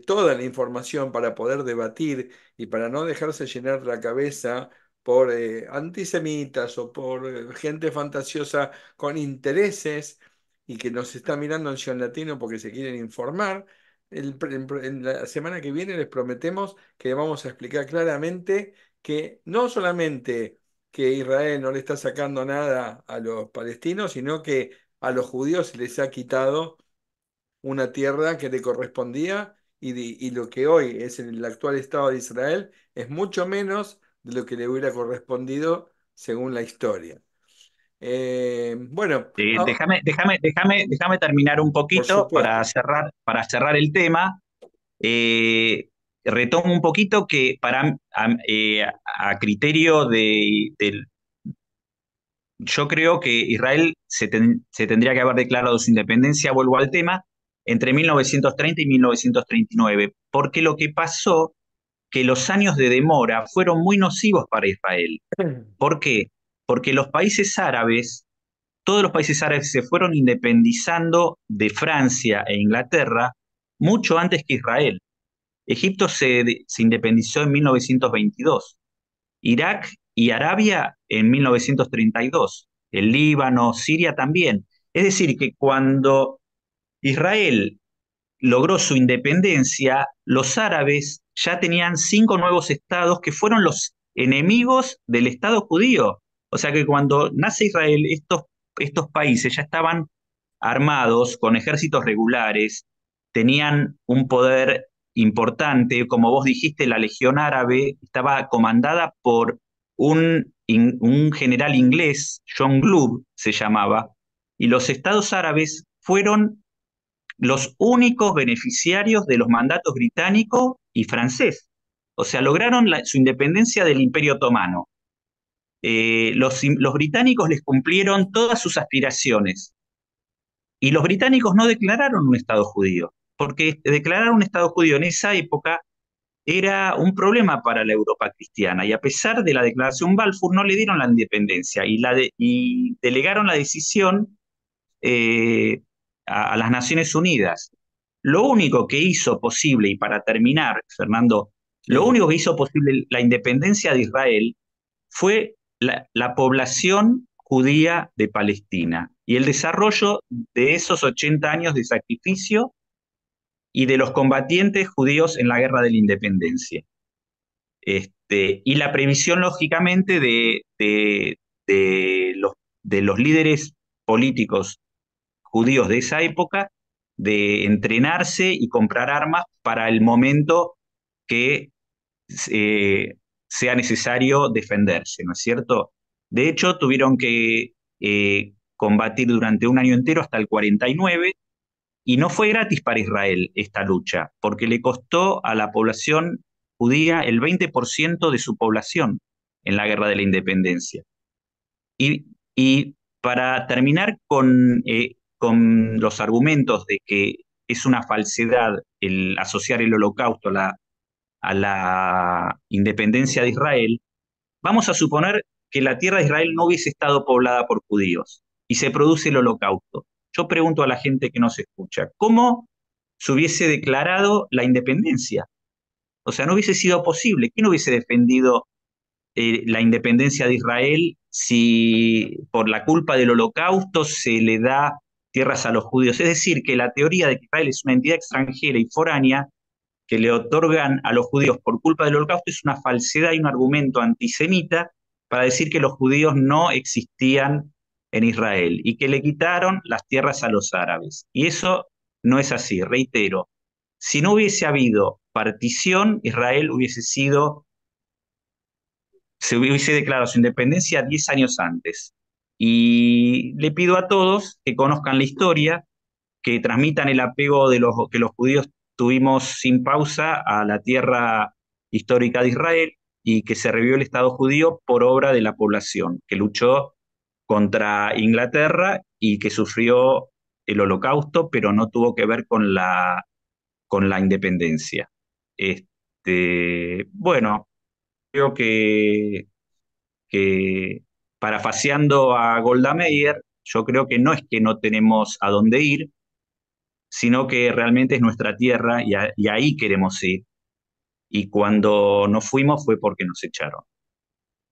toda la información para poder debatir y para no dejarse llenar la cabeza por antisemitas o por gente fantasiosa con intereses y que nos está mirando en Sion Latino porque se quieren informar. En la semana que viene les prometemos que vamos a explicar claramente que no solamente que Israel no le está sacando nada a los palestinos, sino que a los judíos se les ha quitado una tierra que le correspondía y lo que hoy es el actual Estado de Israel es mucho menos de lo que le hubiera correspondido según la historia. Bueno, déjame terminar un por poquito supuesto. para cerrar el tema. Eh, Retomo un poquito que a criterio yo creo que Israel se tendría que haber declarado su independencia, vuelvo al tema, entre 1930 y 1939, porque lo que pasó, que los años de demora fueron muy nocivos para Israel. ¿Por qué? Porque todos los países árabes se fueron independizando de Francia e Inglaterra mucho antes que Israel. Egipto se independizó en 1922, Irak y Arabia en 1932, el Líbano, Siria también. Es decir, que cuando Israel logró su independencia, los árabes ya tenían 5 nuevos estados que fueron los enemigos del Estado judío. O sea que cuando nace Israel, estos países ya estaban armados con ejércitos regulares, tenían un poder importante, como vos dijiste, la Legión Árabe estaba comandada por un general inglés, John Globe se llamaba, y los estados árabes fueron los únicos beneficiarios de los mandatos británico y francés. O sea, lograron su independencia del Imperio Otomano. Los británicos les cumplieron todas sus aspiraciones y los británicos no declararon un Estado judío, porque declarar un Estado judío en esa época era un problema para la Europa cristiana y a pesar de la declaración Balfour no le dieron la independencia y delegaron la decisión a las Naciones Unidas. Lo único que hizo posible, y para terminar, Fernando, lo Sí. único que hizo posible la independencia de Israel fue la población judía de Palestina y el desarrollo de esos 80 años de sacrificio y de los combatientes judíos en la guerra de la independencia. Y la previsión, lógicamente, de los, de los líderes políticos judíos de esa época de entrenarse y comprar armas para el momento que eh, sea necesario defenderse, ¿no es cierto? De hecho, tuvieron que combatir durante un año entero hasta el 49 y no fue gratis para Israel esta lucha, porque le costó a la población judía el 20% de su población en la guerra de la independencia. Y para terminar con los argumentos de que es una falsedad el asociar el holocausto a la independencia de Israel, vamos a suponer que la tierra de Israel no hubiese estado poblada por judíos y se produce el holocausto. Yo pregunto a la gente que nos escucha, ¿cómo se hubiese declarado la independencia? O sea, no hubiese sido posible. ¿Quién hubiese defendido la independencia de Israel si por la culpa del holocausto se le da tierras a los judíos? Es decir, que la teoría de que Israel es una entidad extranjera y foránea que le otorgan a los judíos por culpa del holocausto es una falsedad y un argumento antisemita para decir que los judíos no existían en Israel y que le quitaron las tierras a los árabes. Y eso no es así, reitero. Si no hubiese habido partición, Israel se hubiese declarado su independencia 10 años antes. Y le pido a todos que conozcan la historia, que transmitan el apego que los judíos tuvimos sin pausa a la tierra histórica de Israel y que se revivió el Estado judío por obra de la población, que luchó contra Inglaterra y que sufrió el holocausto, pero no tuvo que ver con la independencia. Bueno, creo que parafaseando a Golda Meir, yo creo que no es que no tenemos a dónde ir, sino que realmente es nuestra tierra y ahí queremos ir. Y cuando no fuimos fue porque nos echaron.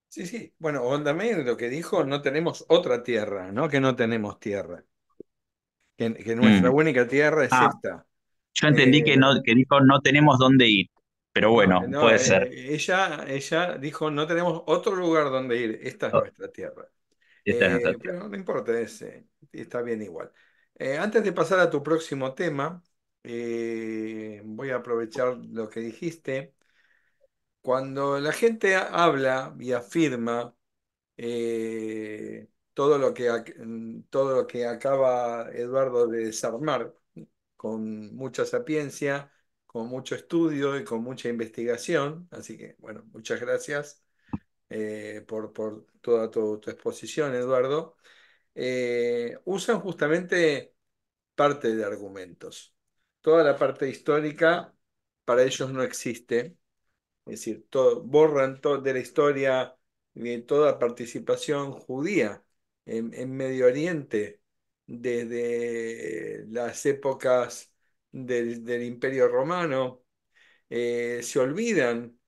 Sí, sí. Bueno, Meir lo que dijo, no tenemos otra tierra, ¿no? Que no tenemos tierra. Que nuestra Mm. única tierra es Ah, esta. yo entendí Eh, que dijo no tenemos dónde ir, pero no, bueno, puede ser. ella dijo, no tenemos otro lugar donde ir, esta es Oh, nuestra tierra. esta es nuestra tierra. Pero no importa, está bien igual. Antes de pasar a tu próximo tema, voy a aprovechar lo que dijiste. Cuando la gente habla y afirma todo lo que acaba Eduardo de desarmar con mucha sapiencia, con mucho estudio y con mucha investigación. Así que, bueno, muchas gracias por toda tu exposición, Eduardo. Usan justamente parte de argumentos. Toda la parte histórica para ellos no existe. Es decir, borran de la historia toda participación judía en Medio Oriente desde las épocas del Imperio Romano. Se olvidan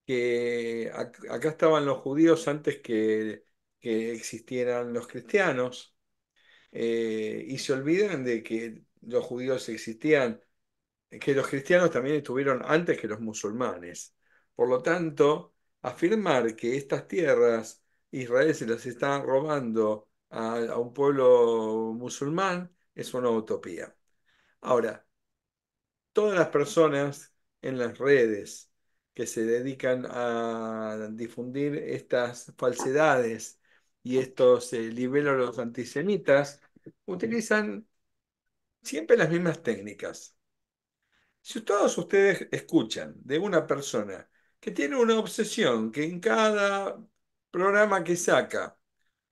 que acá estaban los judíos antes que existieran los cristianos, y se olvidan de que los judíos existían, que los cristianos también estuvieron antes que los musulmanes. Por lo tanto, afirmar que estas tierras Israel se las está robando a un pueblo musulmán es una utopía. Ahora, todas las personas en las redes que se dedican a difundir estas falsedades y estos libélulos antisemitas utilizan siempre las mismas técnicas. Si todos ustedes escuchan de una persona que tiene una obsesión, que en cada programa que saca,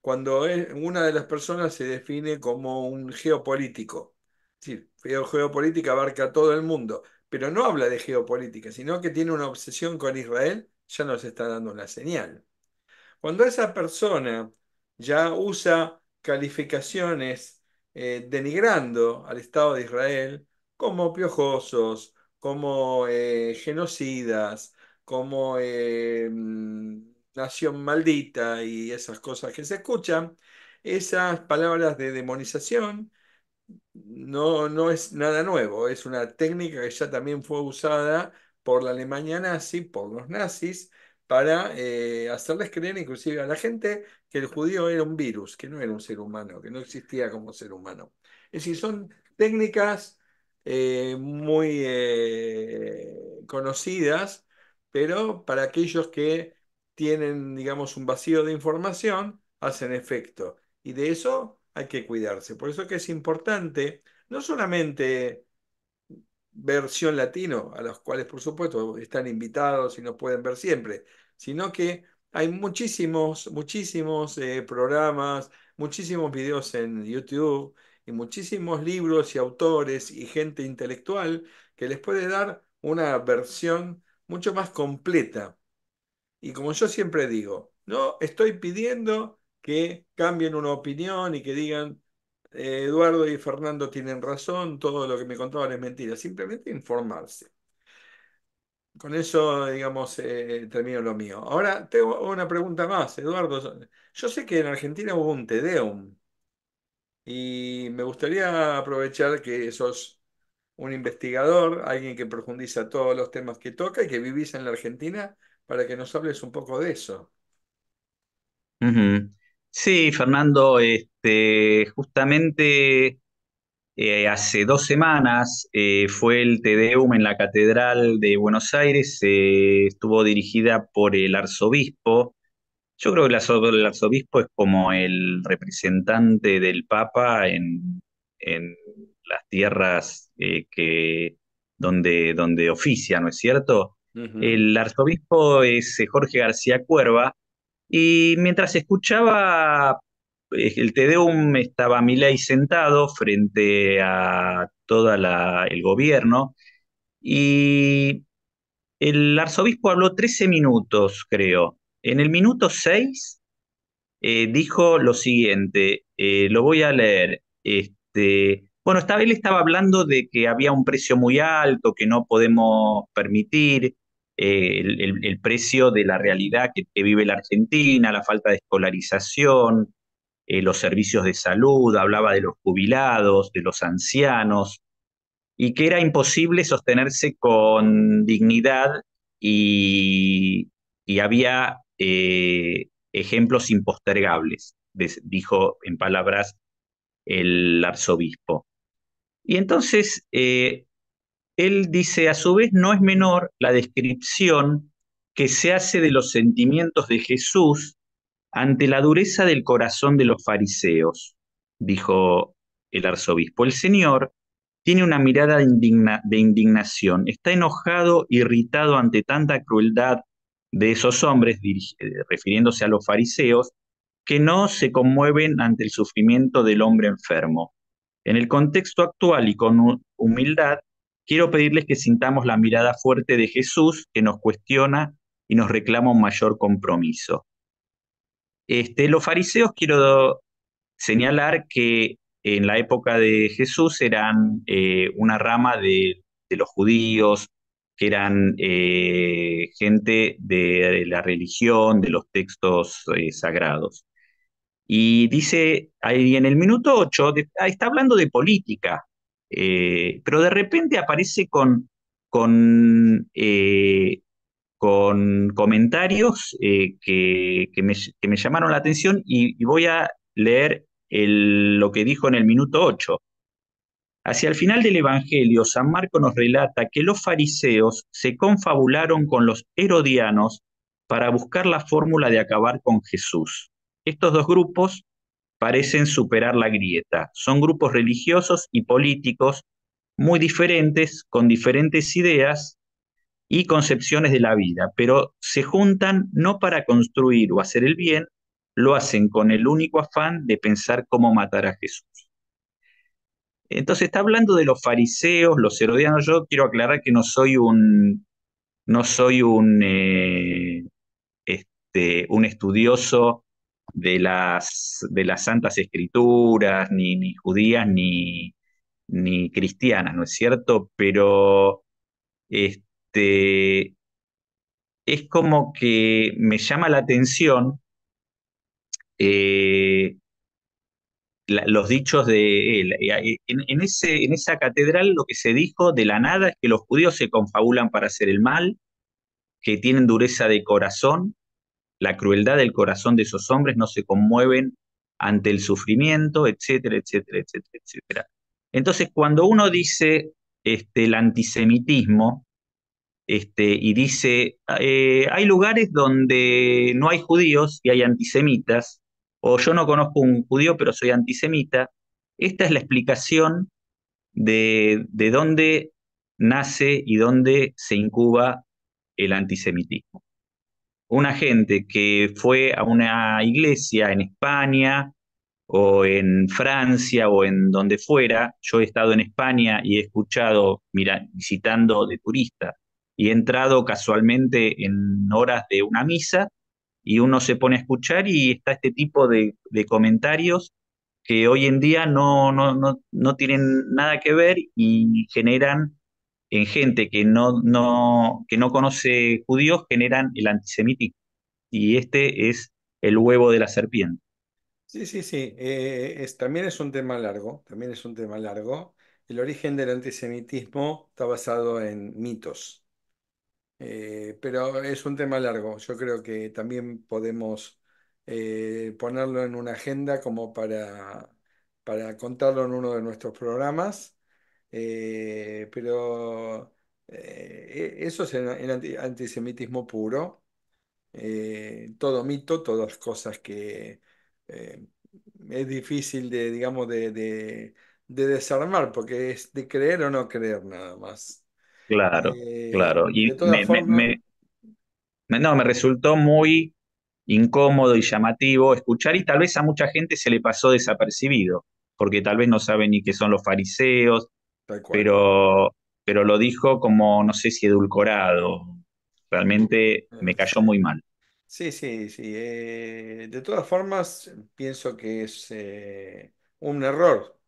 cuando una de las personas se define como un geopolítico, es decir, geopolítica abarca todo el mundo, pero no habla de geopolítica, sino que tiene una obsesión con Israel, ya nos está dando una señal. Cuando esa persona ya usa calificaciones denigrando al Estado de Israel como piojosos, como genocidas, como nación maldita y esas cosas que se escuchan, esas palabras de demonización no es nada nuevo, es una técnica que ya también fue usada por la Alemania nazi, por los nazis, para hacerles creer inclusive a la gente que el judío era un virus, que no era un ser humano, que no existía como ser humano. Es decir, son técnicas muy conocidas, pero para aquellos que tienen, digamos, un vacío de información, hacen efecto. Y de eso hay que cuidarse. Por eso que es importante no solamente versión latino, a los cuales por supuesto están invitados y nos pueden ver siempre, sino que hay muchísimos programas, muchísimos videos en YouTube y muchísimos libros y autores y gente intelectual que les puede dar una versión mucho más completa. Y como yo siempre digo, no estoy pidiendo que cambien una opinión y que digan, Eduardo y Fernando tienen razón, todo lo que me contaban es mentira, simplemente informarse. Con eso, digamos, termino lo mío. Ahora tengo una pregunta más, Eduardo. Yo sé que en Argentina hubo un Te Deum y me gustaría aprovechar que sos un investigador, alguien que profundiza todos los temas que toca y que vivís en la Argentina, para que nos hables un poco de eso. Ujú. Sí, Fernando, justamente hace 2 semanas fue el Te Deum en la Catedral de Buenos Aires, estuvo dirigida por el arzobispo. Yo creo que el arzobispo es como el representante del Papa en las tierras donde oficia, ¿no es cierto? Ujú. El arzobispo es Jorge García Cuerva, y mientras escuchaba el Te Deum estaba Milei sentado frente a el gobierno, y el arzobispo habló 13 minutos, creo. En el minuto 6 dijo lo siguiente, lo voy a leer. Bueno, él estaba hablando de que había un precio muy alto, que no podemos permitir, el precio de la realidad que vive la Argentina, la falta de escolarización, los servicios de salud, hablaba de los jubilados, de los ancianos, y que era imposible sostenerse con dignidad, y, y había ejemplos impostergables, dijo en palabras el arzobispo. Y entonces él dice, a su vez, no es menor la descripción que se hace de los sentimientos de Jesús ante la dureza del corazón de los fariseos, dijo el arzobispo. El Señor tiene una mirada de indignación, está enojado, irritado ante tanta crueldad de esos hombres, refiriéndose a los fariseos, que no se conmueven ante el sufrimiento del hombre enfermo. En el contexto actual y con humildad, quiero pedirles que sintamos la mirada fuerte de Jesús, que nos cuestiona y nos reclama un mayor compromiso. Los fariseos, quiero señalar que en la época de Jesús eran una rama de los judíos, que eran gente de la religión, de los textos sagrados. Y dice ahí en el minuto 8, está hablando de política, pero de repente aparece con con comentarios que me llamaron la atención, y voy a leer lo que dijo en el minuto 8. Hacia el final del Evangelio, San Marcos nos relata que los fariseos se confabularon con los herodianos para buscar la fórmula de acabar con Jesús. Estos dos grupos parecen superar la grieta. Son grupos religiosos y políticos muy diferentes, con diferentes ideas y concepciones de la vida, pero se juntan no para construir o hacer el bien, lo hacen con el único afán de pensar cómo matar a Jesús. Entonces está hablando de los fariseos, los herodianos. Yo quiero aclarar que no soy un estudioso de las Santas Escrituras, ni judías ni cristianas, ¿no es cierto? Pero este, es como que me llama la atención eh, los dichos de él. En esa catedral lo que se dijo de la nada es que los judíos se confabulan para hacer el mal, que tienen dureza de corazón, la crueldad del corazón de esos hombres, no se conmueven ante el sufrimiento, etcétera, etcétera, etcétera, etcétera. Entonces, cuando uno dice el antisemitismo, y dice, hay lugares donde no hay judíos y hay antisemitas, o yo no conozco un judío pero soy antisemita, esta es la explicación de dónde nace y dónde se incuba el antisemitismo. Una gente que fue a una iglesia en España o en Francia o en donde fuera. Yo he estado en España y he escuchado, mira, visitando de turista, y he entrado casualmente en horas de una misa y uno se pone a escuchar y está este tipo de comentarios que hoy en día no tienen nada que ver y generan en gente que no conoce judíos, generan el antisemitismo. Y este es el huevo de la serpiente. Sí, sí, sí. También es un tema largo, también es un tema largo. El origen del antisemitismo está basado en mitos. Pero es un tema largo. Yo creo que también podemos ponerlo en una agenda como para contarlo en uno de nuestros programas. Pero eso es el antisemitismo puro. Todo mito, todas cosas que eh, es difícil de, digamos, de desarmar, porque es de creer o no creer nada más. Claro, claro. Y De todas formas, no, me resultó muy incómodo y llamativo escuchar, y tal vez a mucha gente se le pasó desapercibido, porque tal vez no sabe ni qué son los fariseos, tal cual. pero lo dijo como, no sé si edulcorado. Realmente me Sí, cayó muy mal. sí, sí, sí. De todas formas, pienso que es un error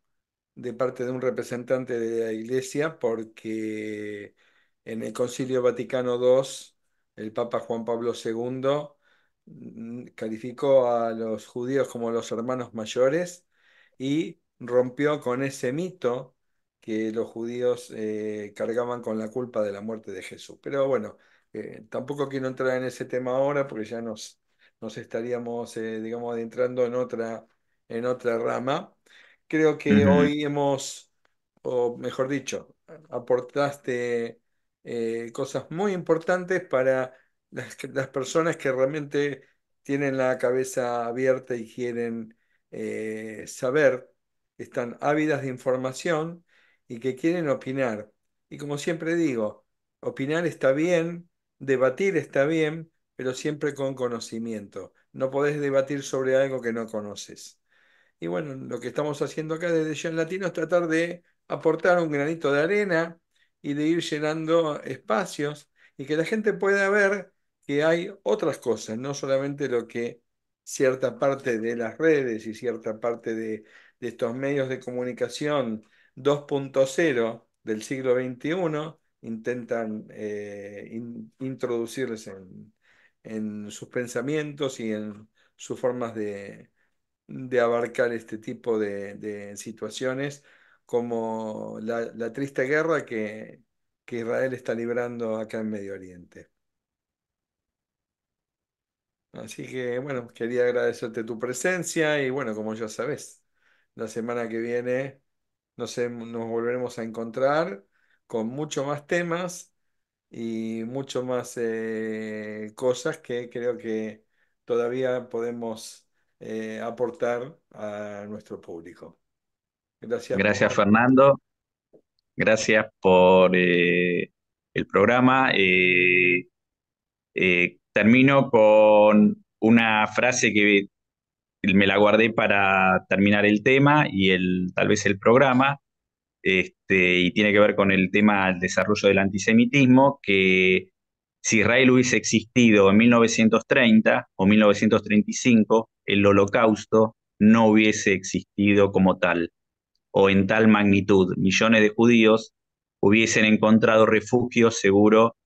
de parte de un representante de la Iglesia, porque en el Concilio Vaticano II, el Papa Juan Pablo II calificó a los judíos como los hermanos mayores y rompió con ese mito que los judíos cargaban con la culpa de la muerte de Jesús. Pero bueno, tampoco quiero entrar en ese tema ahora porque ya nos estaríamos, digamos, adentrando en otra rama. Creo que Ujú. hoy hemos, o mejor dicho, aportaste cosas muy importantes para las personas que realmente tienen la cabeza abierta y quieren saber, que están ávidas de información y que quieren opinar. Y como siempre digo, opinar está bien, debatir está bien, pero siempre con conocimiento. No podés debatir sobre algo que no conoces. Y bueno, lo que estamos haciendo acá desde Gen Latino es tratar de aportar un granito de arena y de ir llenando espacios y que la gente pueda ver que hay otras cosas, no solamente lo que cierta parte de las redes y cierta parte de estos medios de comunicación 2.0 del siglo XXI intentan introducirles en sus pensamientos y en sus formas de abarcar este tipo de situaciones, como la triste guerra que Israel está librando acá en Medio Oriente. Así que bueno, quería agradecerte tu presencia y bueno, como ya sabes, la semana que viene nos volveremos a encontrar con mucho más temas y mucho más cosas que creo que todavía podemos aportar a nuestro público. Gracias Gracias, por... Fernando. Gracias por el programa. Termino con una frase que me la guardé para terminar el tema y tal vez el programa. y tiene que ver con el tema del desarrollo del antisemitismo, que si Israel hubiese existido en 1930 o 1935, el Holocausto no hubiese existido como tal o en tal magnitud. Millones de judíos hubiesen encontrado refugio seguro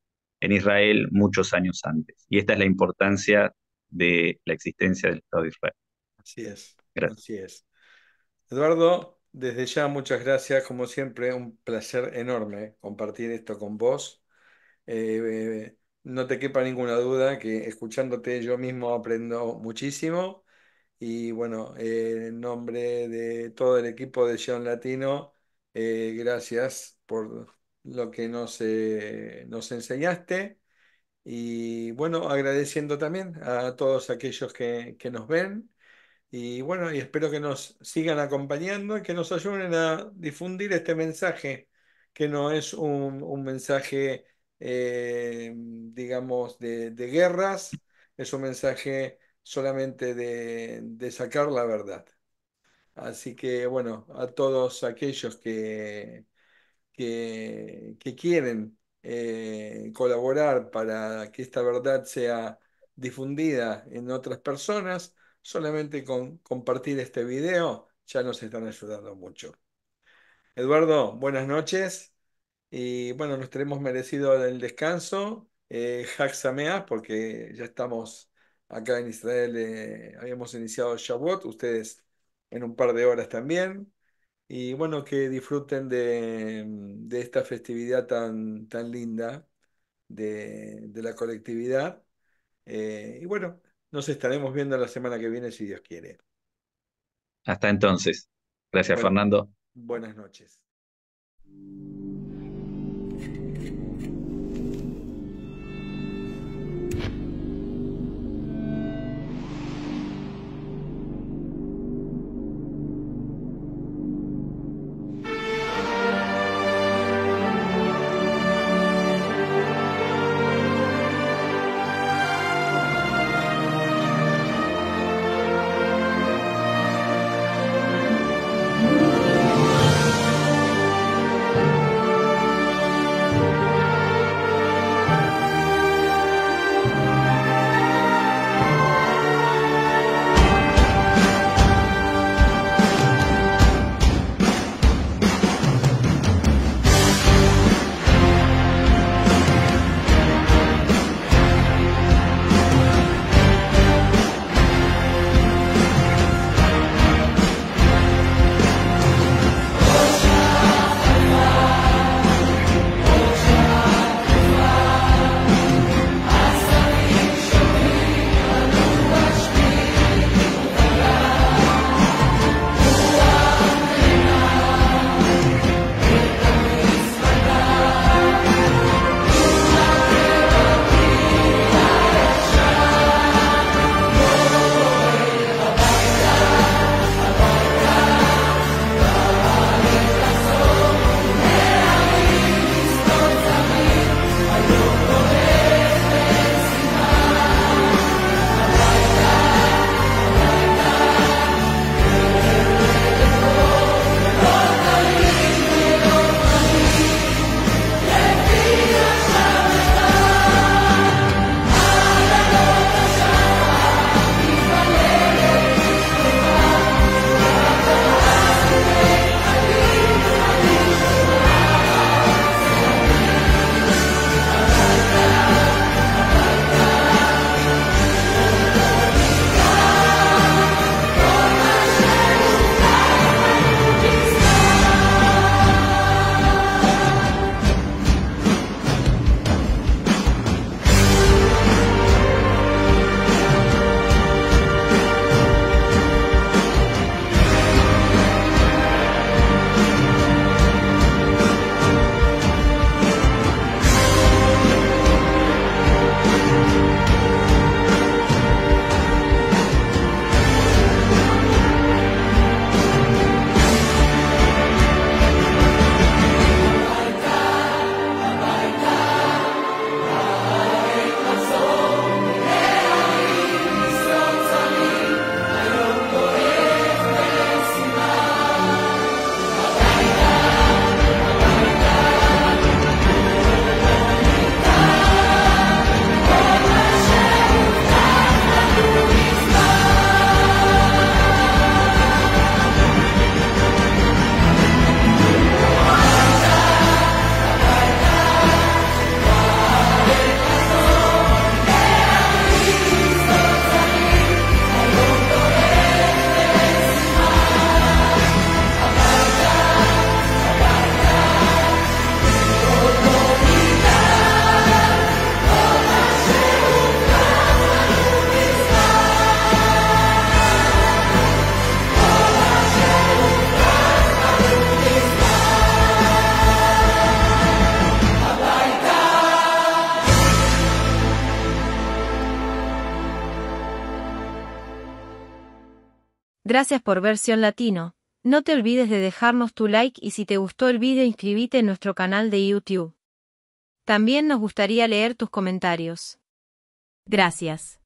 en Israel muchos años antes. Y esta es la importancia de la existencia del Estado de Israel. Así es, Gracias. así es. Eduardo, desde ya muchas gracias, como siempre, un placer enorme compartir esto con vos. No te quepa ninguna duda que escuchándote yo mismo aprendo muchísimo y bueno, en nombre de todo el equipo de Sion Latino, gracias por lo que nos enseñaste y bueno, agradeciendo también a todos aquellos que nos ven. Y bueno, y espero que nos sigan acompañando y que nos ayuden a difundir este mensaje, que no es un mensaje, digamos, de guerras, es un mensaje solamente de sacar la verdad. Así que bueno, a todos aquellos que quieren colaborar para que esta verdad sea difundida en otras personas, solamente con compartir este video ya nos están ayudando mucho. Eduardo, buenas noches y bueno, nos tenemos merecido el descanso. Hag Sameach, porque ya estamos acá en Israel, habíamos iniciado Shavuot, ustedes en un par de horas también. Y bueno, que disfruten de esta festividad tan linda de la colectividad. Y bueno, nos estaremos viendo la semana que viene si Dios quiere. Hasta entonces. Gracias, Bueno, Fernando. buenas noches. Gracias por ver Sion Latino. No te olvides de dejarnos tu like y si te gustó el video inscríbete en nuestro canal de YouTube. También nos gustaría leer tus comentarios. Gracias.